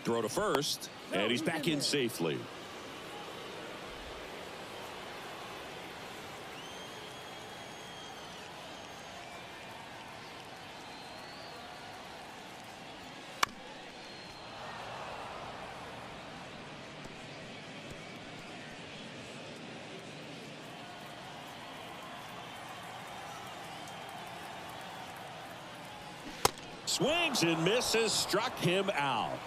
Throw to first, and he's back in safely. Swings and misses, struck him out.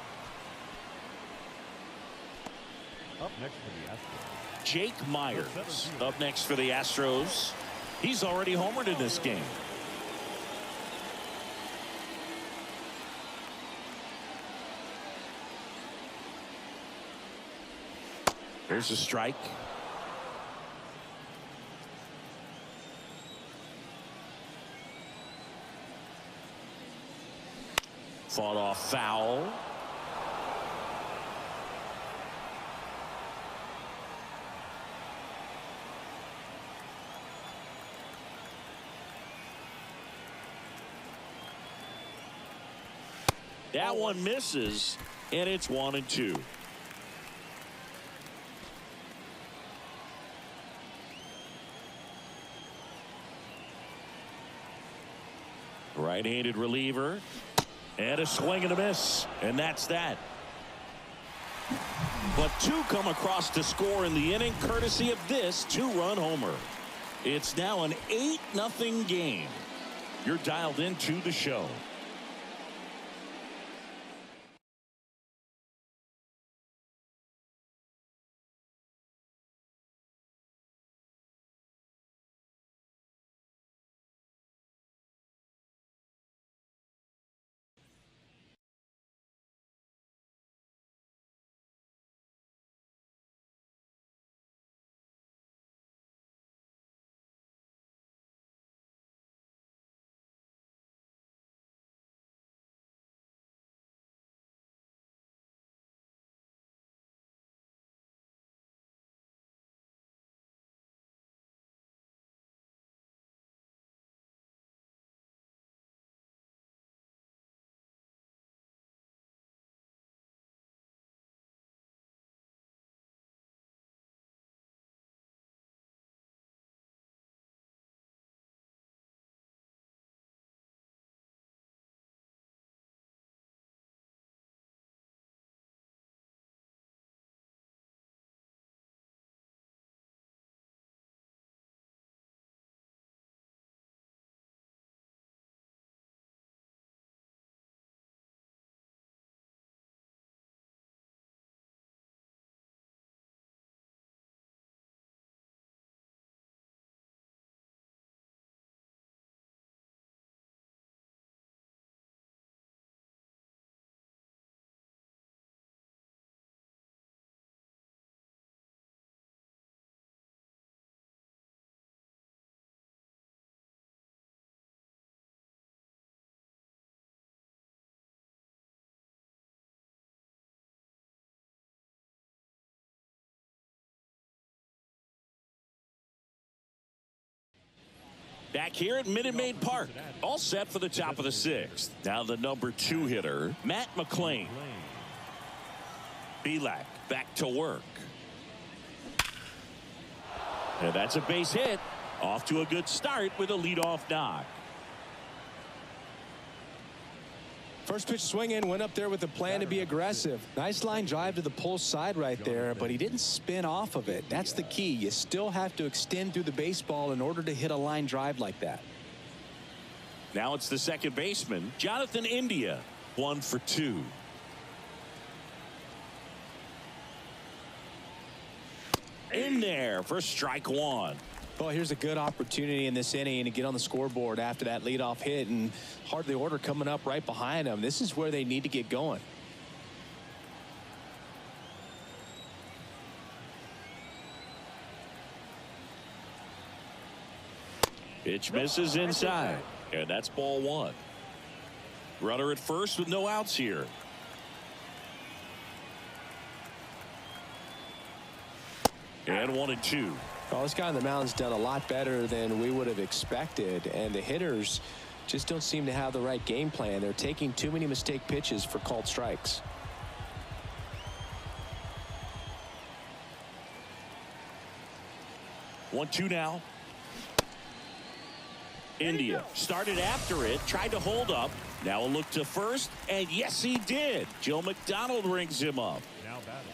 Up next for the Astros. Jake Myers up next for the Astros. He's already homered in this game. There's a strike. Fought off foul. That one misses, and it's 1-2. Right-handed reliever, and a swing and a miss, and that's that. But 2 come across to score in the inning, courtesy of this 2-run homer. It's now an 8-0 game. You're dialed into the show. Back here at Minute Maid Park, all set for the top of the 6th. Now the number 2 hitter, Matt McClain. Belak back to work. And that's a base hit. Off to a good start with a leadoff knock. First pitch swinging, went up there with a plan to be aggressive. Nice line drive to the pull side right there, but he didn't spin off of it. That's the key. You still have to extend through the baseball in order to hit a line drive like that. Now it's the second baseman, Jonathan India, 1 for 2. In there for strike one. Well, here's a good opportunity in this inning to get on the scoreboard after that leadoff hit, and hardly order coming up right behind them. This is where they need to get going. Pitch misses inside, and that's ball one. Runner at first with no outs here. And 1-2. Well, this guy on the mound's done a lot better than we would have expected, and the hitters just don't seem to have the right game plan. They're taking too many mistake pitches for called strikes. One, two now. India started after it, tried to hold up. Now a look to first, and yes, he did. Joe McDonald rings him up. Now batting.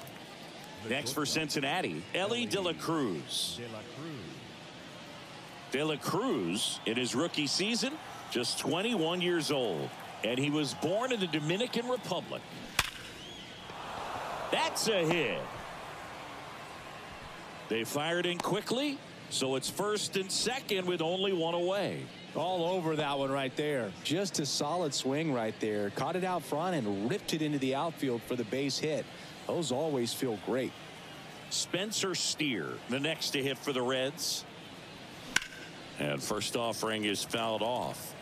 Next for Cincinnati, Ellie De La Cruz. De La Cruz, in his rookie season, just 21 years old, and he was born in the Dominican Republic. That's a hit. They fired in quickly, so it's first and second with only one away. All over that one right there. Just a solid swing right there. Caught it out front and ripped it into the outfield for the base hit. Those always feel great. Spencer Steer, the next to hit for the Reds. And first offering is fouled off.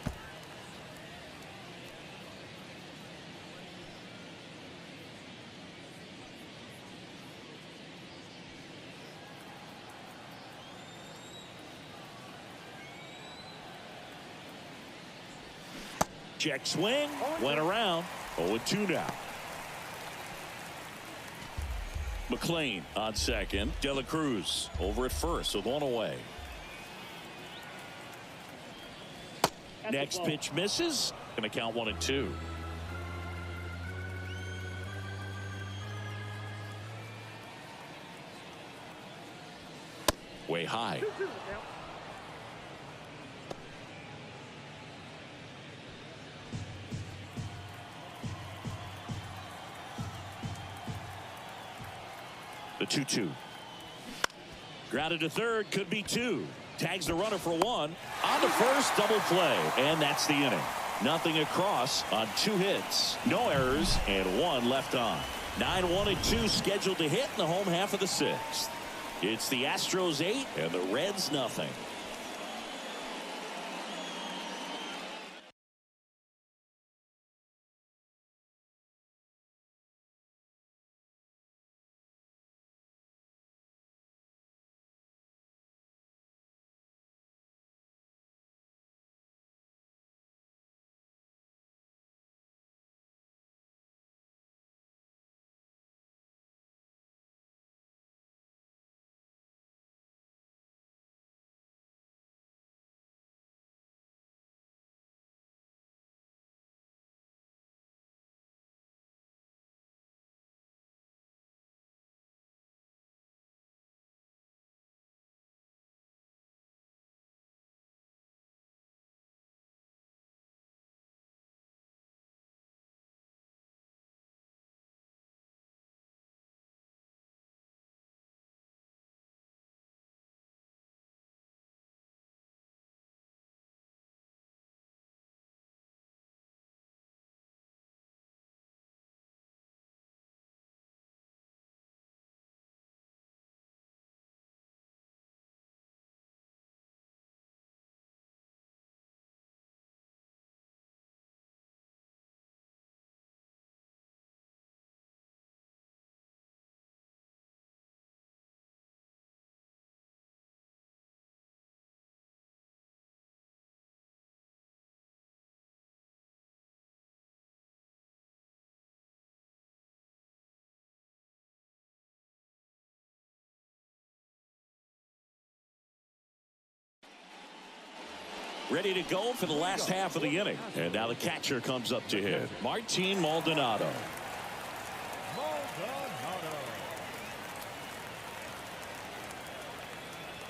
Check swing, went around. 0-2 now. McLean on second. De La Cruz over at first with one away. Next pitch misses. Going to count 1-2. Way high. The 2-2. Grounded to third, could be two. Tags the runner for one. On to first, double play. And that's the inning. Nothing across on 2 hits. No errors and 1 left on. 9-1-2 scheduled to hit in the home half of the 6th. It's the Astros 8 and the Reds nothing. ready to go for the last half of the inning. And now the catcher comes up to hit. Martin Maldonado.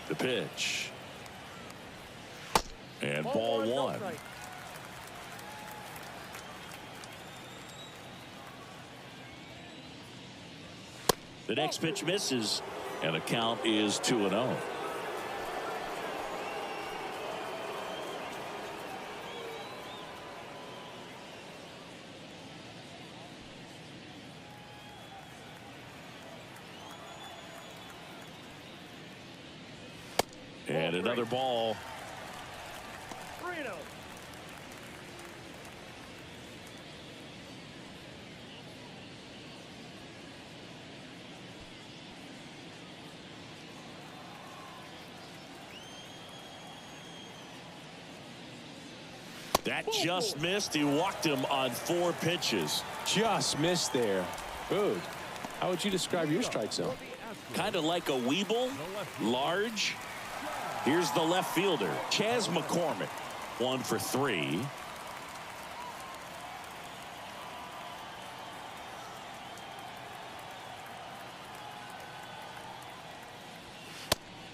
The pitch. And ball one. The next pitch misses, and the count is 2-0. And another ball. 3-0. That just missed. He walked him on 4 pitches. Just missed there. Good. How would you describe your strike zone? Kind of like a Weeble, large. Here's the left fielder, Chas McCormick, 1 for 3.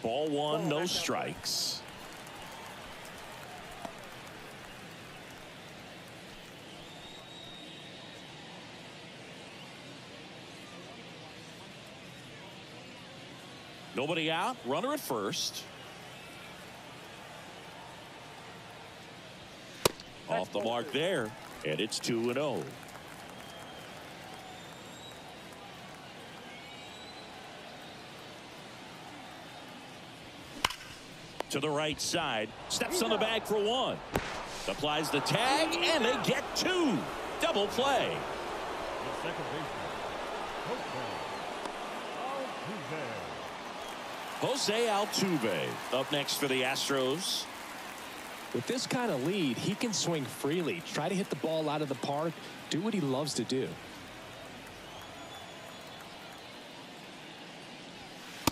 Ball one, no strikes. Nobody out, runner at first. Off the mark there, and it's 2-0. To the right side, steps on the bag for 1. Applies the tag, and they get 2. Double play. The second baseman, Jose Altuve up next for the Astros. With this kind of lead, he can swing freely, try to hit the ball out of the park, do what he loves to do.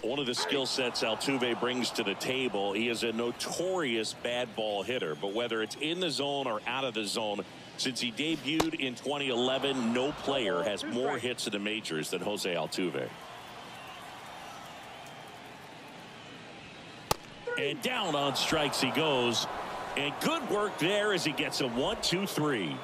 One of the skill sets Altuve brings to the table, he is a notorious bad ball hitter, but whether it's in the zone or out of the zone, since he debuted in 2011, no player has more hits in the majors than Jose Altuve. And down on strikes he goes. And good work there as he gets a 1-2-3.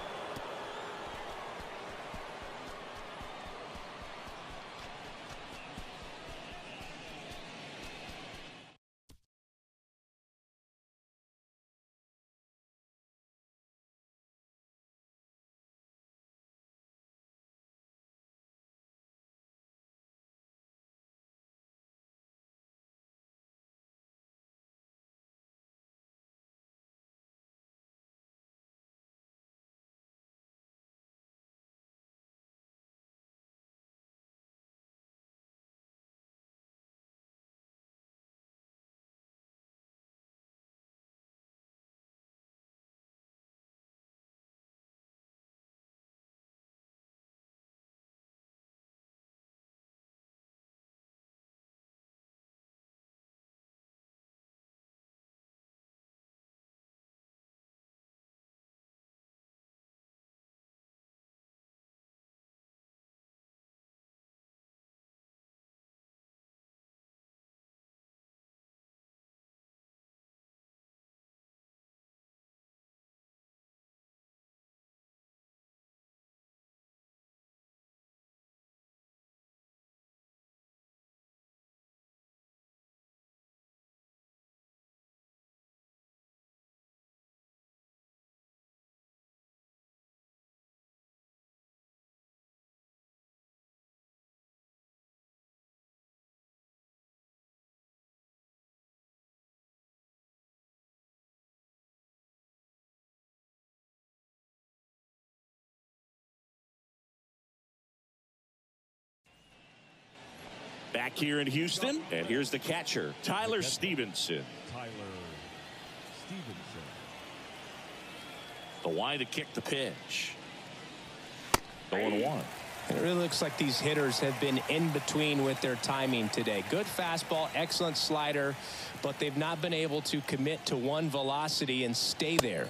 Back here in Houston, and here's the catcher, Tyler Stevenson. The wide to kick the pitch. 0-1. And it really looks like these hitters have been in between with their timing today. Good fastball, excellent slider, but they've not been able to commit to one velocity and stay there.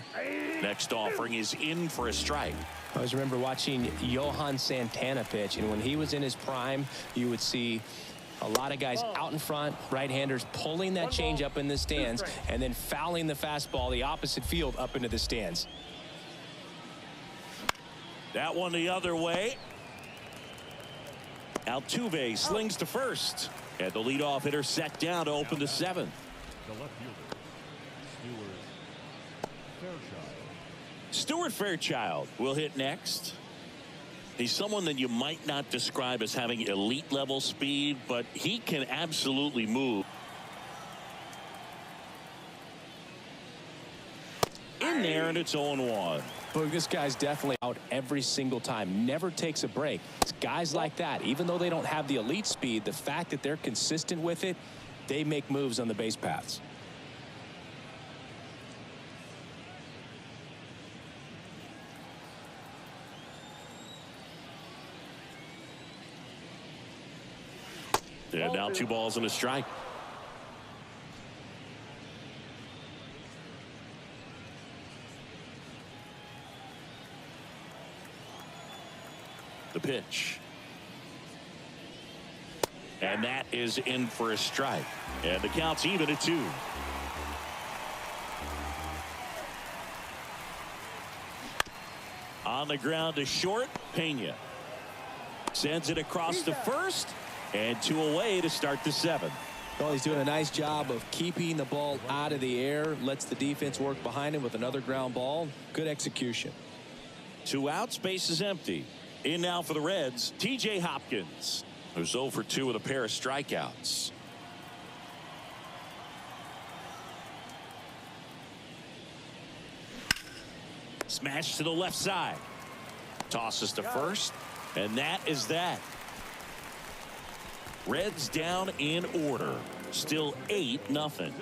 Next offering is in for a strike. I always remember watching Johan Santana pitch, and when he was in his prime, you would see a lot of guys out in front, right-handers pulling that change up in the stands and then fouling the fastball the opposite field up into the stands. That one the other way. Altuve slings to first. And the leadoff hitter set down to open the seventh. The left fielder, Stuart Fairchild will hit next. He's someone that you might not describe as having elite level speed, but he can absolutely move. In there, and it's 0-1. But this guy's definitely out every single time. Never takes a break. It's guys like that, even though they don't have the elite speed, the fact that they're consistent with it, they make moves on the base paths. And now 2 balls and a strike. The pitch. And that is in for a strike. And the count's even at 2. On the ground to short. Pena sends it across to first. And 2 away to start the 7th. Well, he's doing a nice job of keeping the ball out of the air. Lets the defense work behind him with another ground ball. Good execution. 2 outs, base is empty. In now for the Reds, T.J. Hopkins, who's 0 for 2 with a pair of strikeouts. Smash to the left side. Tosses to first, and that is that. Reds down in order. Still 8-0.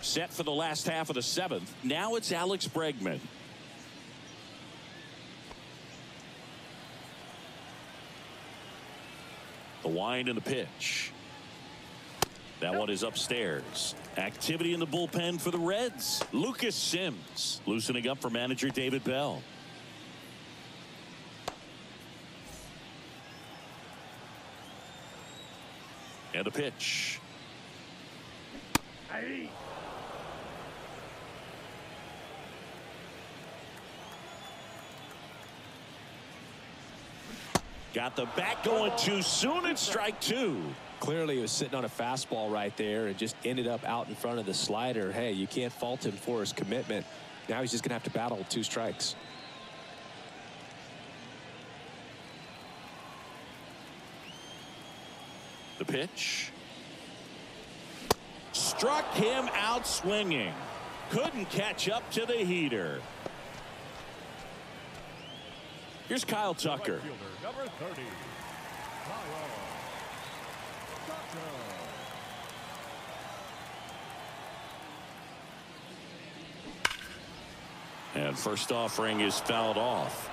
Set for the last half of the 7th. Now it's Alex Bregman. The wind and the pitch. That one is upstairs. Activity in the bullpen for the Reds. Lucas Sims loosening up for manager David Bell. And the pitch. Got the bat going too soon. It's strike 2. Clearly, he was sitting on a fastball right there and just ended up out in front of the slider. Hey, you can't fault him for his commitment. Now he's just going to have to battle 2 strikes. The pitch. Struck him out swinging. Couldn't catch up to the heater. Here's Kyle Tucker. Number 30, Kyle Tucker. And first offering is fouled off.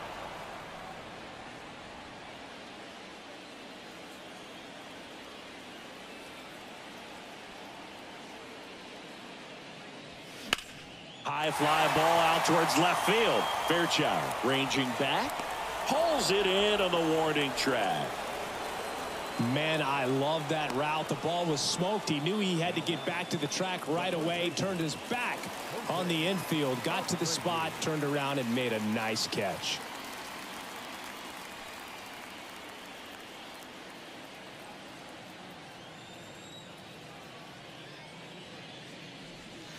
High fly ball out towards left field. Fairchild ranging back. Pulls it in on the warning track. Man, I love that route. The ball was smoked. He knew he had to get back to the track right away. Turned his back on the infield. Got to the spot. Turned around and made a nice catch.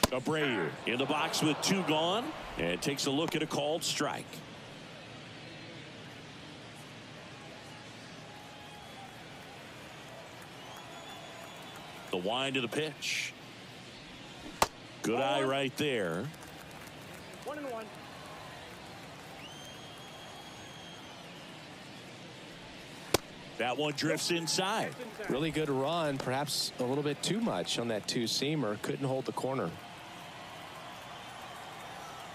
Abreu in the box with 2 gone and takes a look at a called strike. The wind of the pitch. Good eye right there. 1-1. That one drifts inside. Really good run. Perhaps a little bit too much on that 2-seamer. Couldn't hold the corner.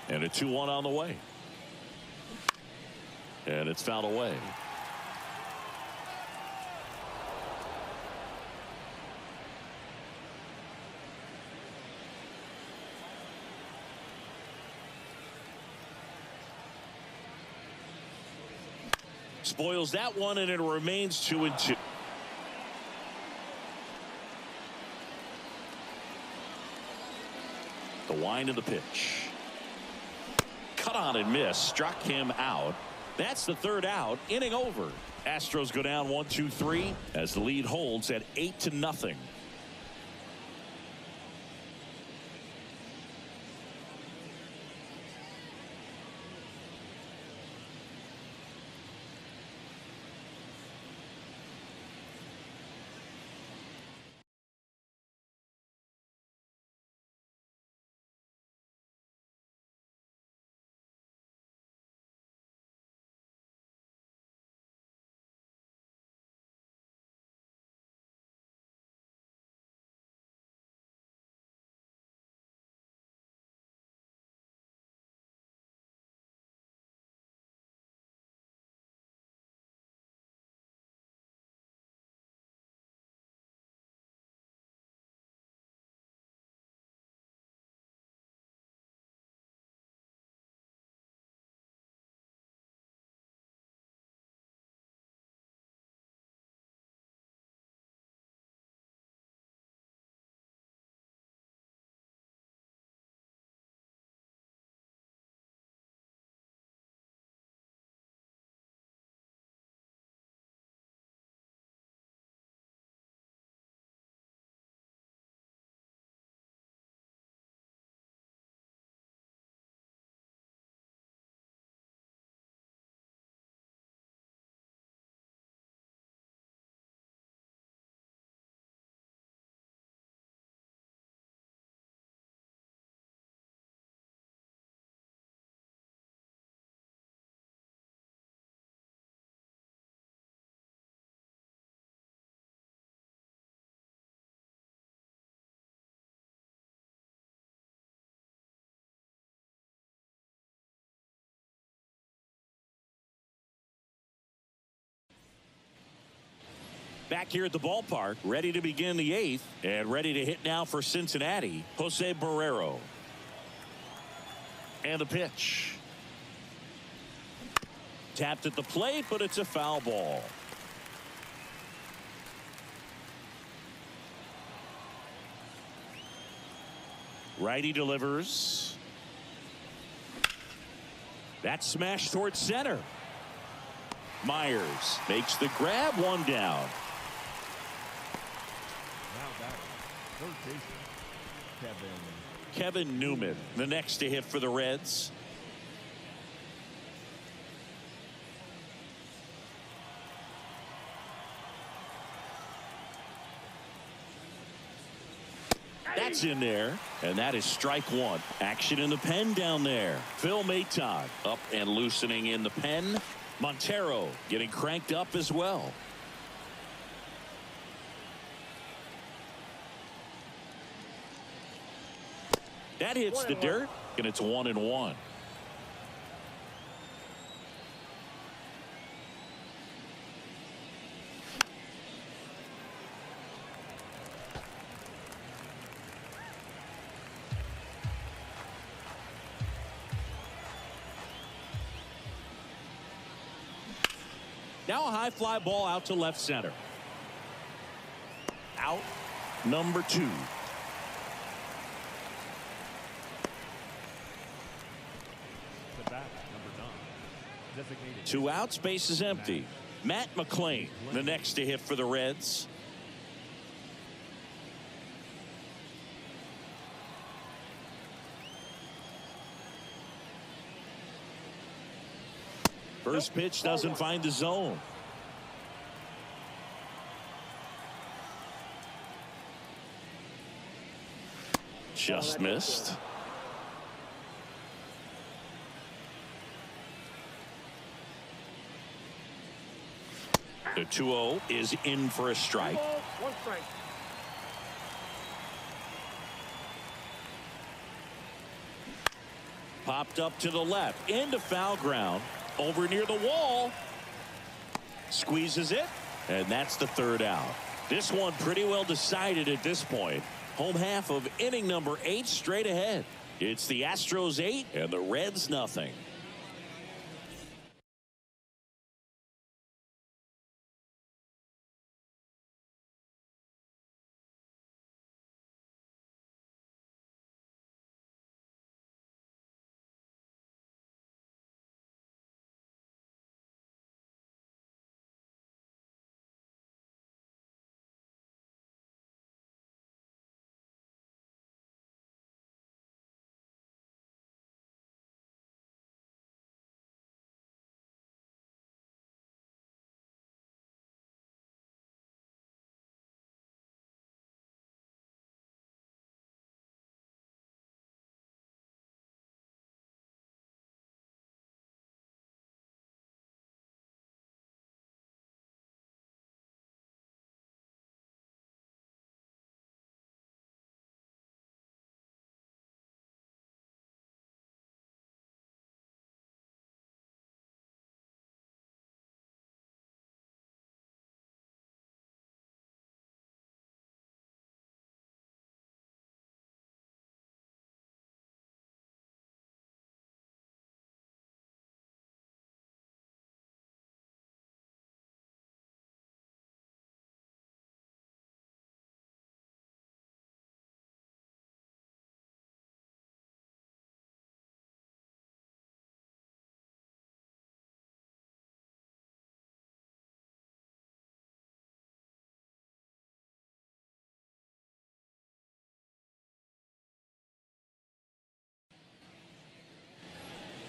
And a 2-1 on the way. And it's fouled away. Spoils that one, and it remains 2-2. The wind of the pitch. Cut on and miss. Struck him out. That's the 3rd out. Inning over. Astros go down 1-2-3 as the lead holds at 8-0. Back here at the ballpark, ready to begin the 8th, and ready to hit now for Cincinnati, Jose Barrero. And the pitch. Tapped at the plate, but it's a foul ball. Righty delivers. That's smashed towards center. Myers makes the grab, 1 down. Now back, third baseman, Kevin Kevin Newman, the next to hit for the Reds. That's in there, and that is strike one. Action in the pen down there. Phil Maton up and loosening in the pen. Montero getting cranked up as well. That hits the dirt, and it's 1-1. Now a high fly ball out to left center. Out number 2. The bat, number 9. Designated 2 outs, base is empty. Matt McClain, the next to hit for the Reds. First pitch doesn't find the zone. Just missed. The 2-0 is in for a strike. 1 strike. Popped up to the left into foul ground. Over near the wall. Squeezes it. And that's the 3rd out. This one pretty well decided at this point. Home half of inning number 8 straight ahead. It's the Astros 8 and the Reds nothing.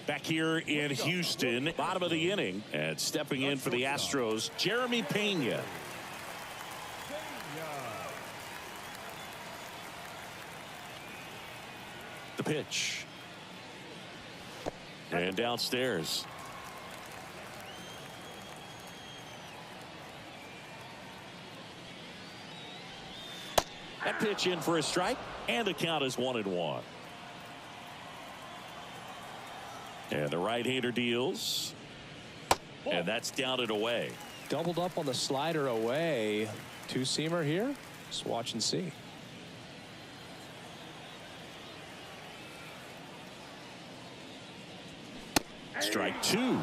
Back here in Houston, bottom of the inning, and stepping in for the Astros, Jeremy Pena. The pitch. And downstairs. That pitch in for a strike, and the count is 1-1. And the right-hander deals. And that's down and away. Doubled up on the slider away. 2-seamer here. Just watch and see. Strike 2.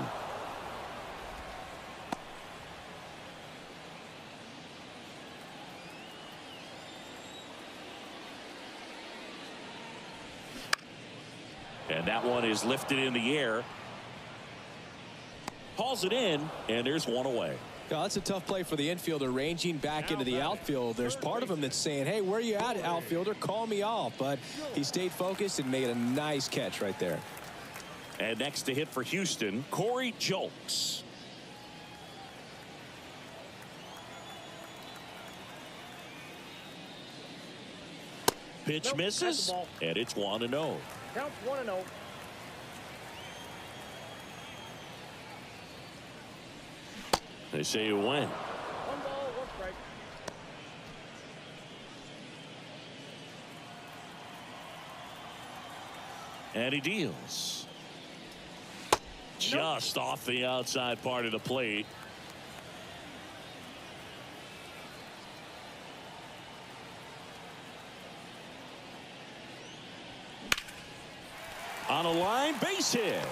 And that one is lifted in the air. Hauls it in, and there's one away. Yeah, that's a tough play for the infielder, ranging back into the outfield. There's part of him that's saying, hey, where you at, outfielder? Call me off. But he stayed focused and made a nice catch right there. And next to hit for Houston, Corey Julks. Pitch misses, and it's 1-0. Count 1-0. They say you win. 1 ball, 1 strike. And he deals. Just off the outside part of the plate. On a line, base hit.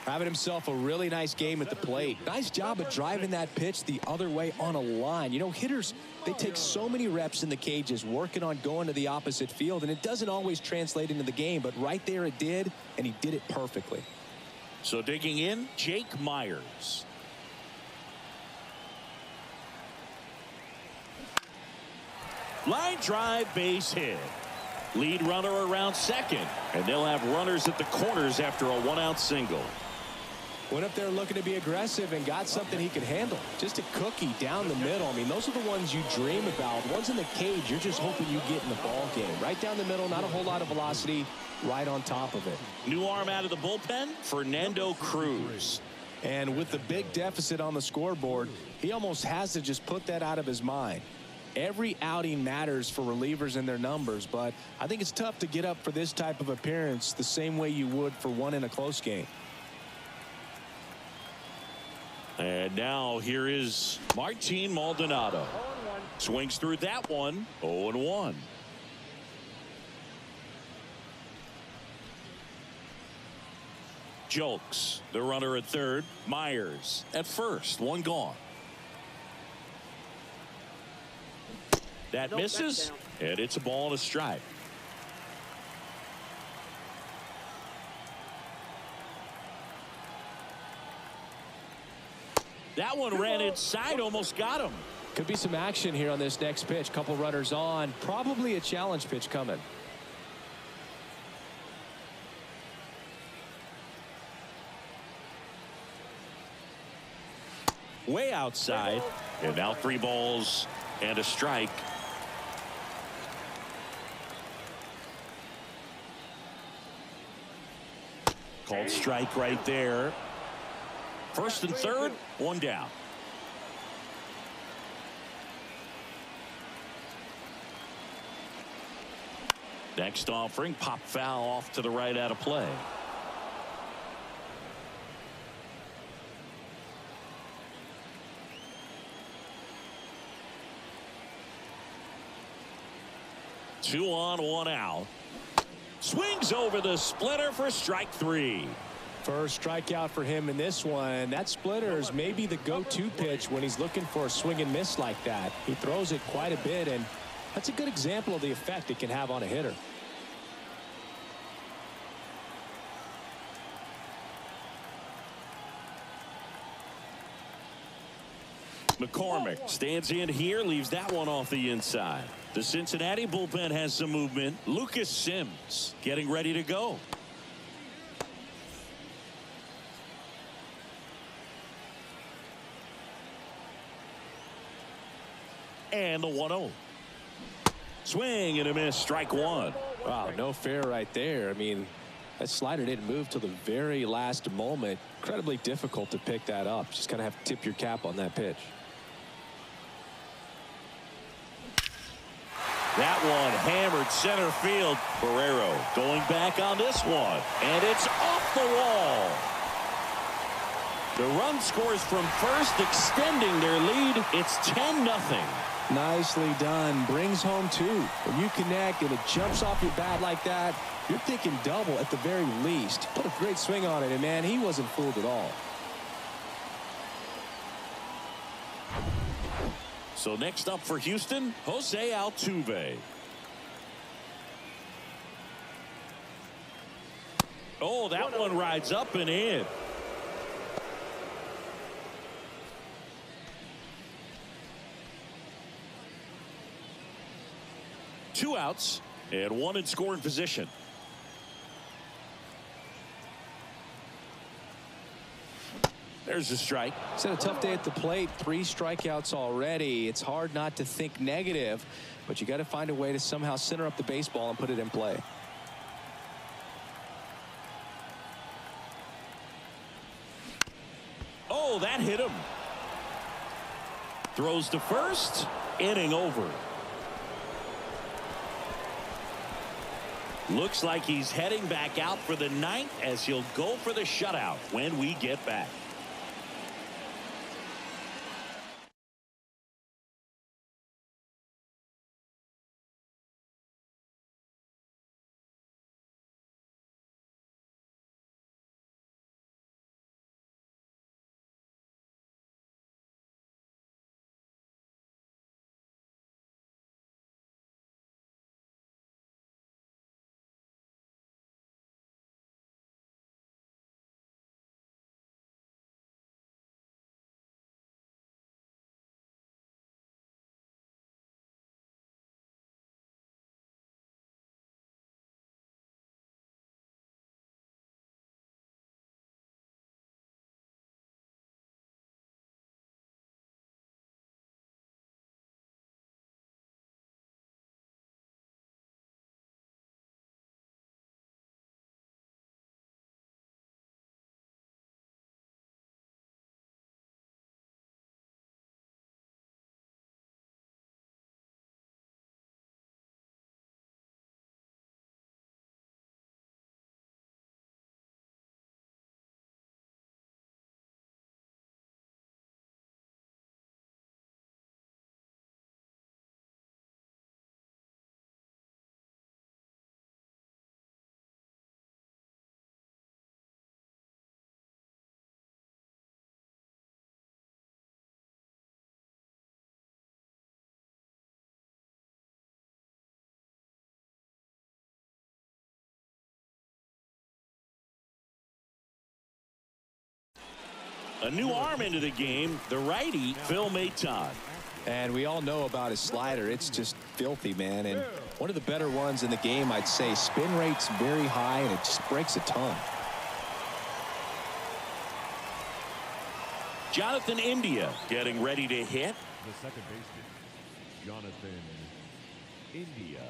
Having himself a really nice game at the plate. Nice job of driving that pitch the other way on a line. You know, hitters, they take so many reps in the cages working on going to the opposite field, and it doesn't always translate into the game, but right there it did, and he did it perfectly. So digging in, Jake Myers. Line drive, base hit. Lead runner around second, and they'll have runners at the corners after a 1-out single. Went up there looking to be aggressive and got something he could handle. Just a cookie down the middle. I mean, those are the ones you dream about. Ones in the cage, you're just hoping you get in the ball game. Right down the middle, not a whole lot of velocity, right on top of it. New arm out of the bullpen, Fernando Cruz. And with the big deficit on the scoreboard, he almost has to just put that out of his mind. Every outing matters for relievers and their numbers, but I think it's tough to get up for this type of appearance the same way you would for one in a close game. And now here is Martin Maldonado. 0-1. Swings through that one. 0-1. Julks, the runner at third. Myers at first. One gone. That misses, and it's a ball and a strike. That one ran inside, almost got him. Could be some action here on this next pitch. Couple runners on. Probably a challenge pitch coming. Way outside, and now 3 balls and a strike. Called strike right there. First and third, 1 down. Next offering, pop foul off to the right out of play. Two on, 1 out. Swings over the splitter for strike 3. First strikeout for him in this one. That splitter is maybe the go-to pitch when he's looking for a swing and miss like that. He throws it quite a bit, and that's a good example of the effect it can have on a hitter. McCormick stands in here, leaves that one off the inside. The Cincinnati bullpen has some movement. Lucas Sims getting ready to go. And the 1-0. Swing and a miss, strike 1. Wow, no fair right there. I mean, that slider didn't move till the very last moment. Incredibly difficult to pick that up. Just kind of have to tip your cap on that pitch. That one hammered center field. Barrero going back on this one, and it's off the wall. The run scores from first, extending their lead. It's 10-0. Nicely done. Brings home 2. When you connect and it jumps off your bat like that, you're thinking double at the very least. Put a great swing on it, and man, he wasn't fooled at all. So next up for Houston, Jose Altuve. Oh, that one rides up and in. Two outs and one in scoring position. There's a strike. It's been a tough day at the plate. 3 strikeouts already. It's hard not to think negative, but you got to find a way to somehow center up the baseball and put it in play. Oh, that hit him. Throws to first. Inning over. Looks like he's heading back out for the 9th as he'll go for the shutout when we get back. A new arm into the game, the righty, Phil Maton. And we all know about his slider. It's just filthy, man. And one of the better ones in the game, I'd say. Spin rate's very high, and it just breaks a ton. Jonathan India getting ready to hit. The second baseman, Jonathan India.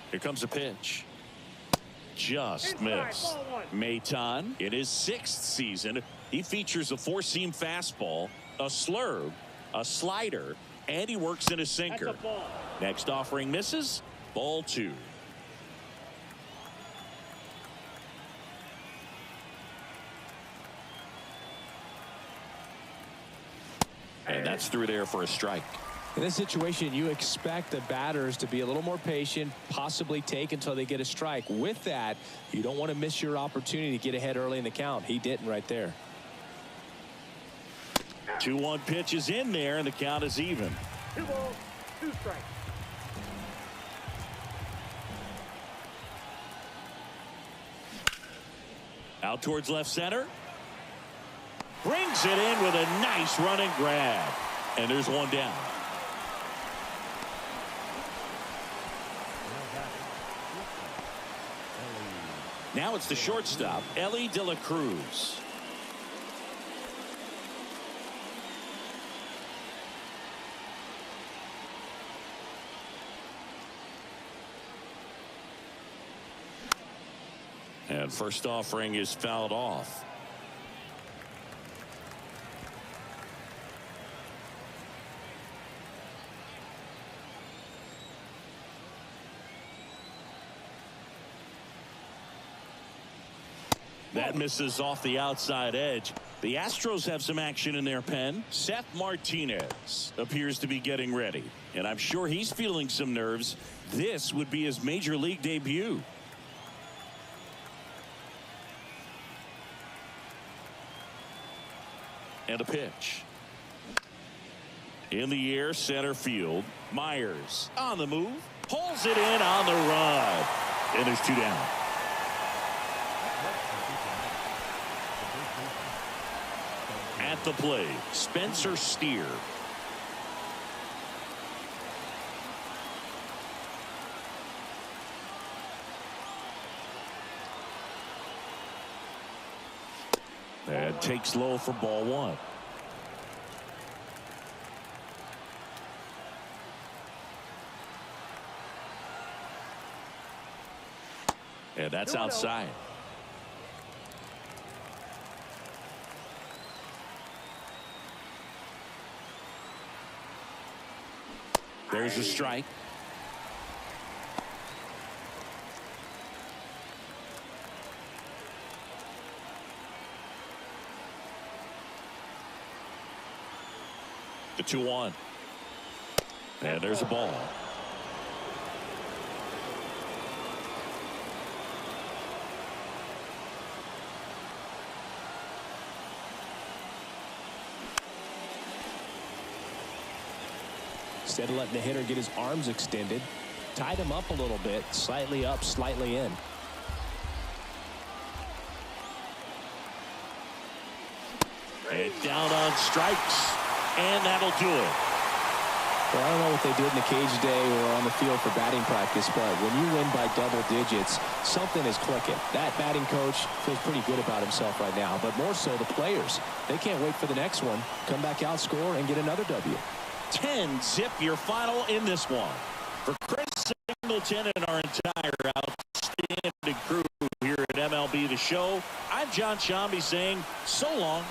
Here comes a pitch. Just missed. Maton in his 6th season. He features a 4-seam fastball, a slurve, a slider, and he works in a sinker. Next offering misses. Ball 2. And that's through there for a strike. In this situation, you expect the batters to be a little more patient, possibly take until they get a strike. With that, you don't want to miss your opportunity to get ahead early in the count. He didn't right there. 2-1 pitch is in there, and the count is even. 2 balls, 2 strikes. Out towards left center. Brings it in with a nice running grab. And there's one down. Now it's the shortstop, Ellie De La Cruz. And first offering is fouled off. That misses off the outside edge. The Astros have some action in their pen. Seth Martinez appears to be getting ready, and I'm sure he's feeling some nerves. This would be his major league debut. And a pitch. In the air, center field. Myers on the move. Pulls it in on the run. And there's 2 down. At the plate, Spencer Steer. And takes low for ball 1. And that's outside. There's a strike. The 2-1. And there's a ball. Instead of letting the hitter get his arms extended, tied him up a little bit, slightly up, slightly in. And down on strikes, and that'll do it. Well, I don't know what they did in the cage today or on the field for batting practice, but when you win by double digits, something is clicking. That batting coach feels pretty good about himself right now, but more so the players. They can't wait for the next one. Come back out, score, and get another W. 10-zip your final in this one. For Chris Singleton and our entire outstanding crew here at MLB The Show, I'm John Shambi saying so long.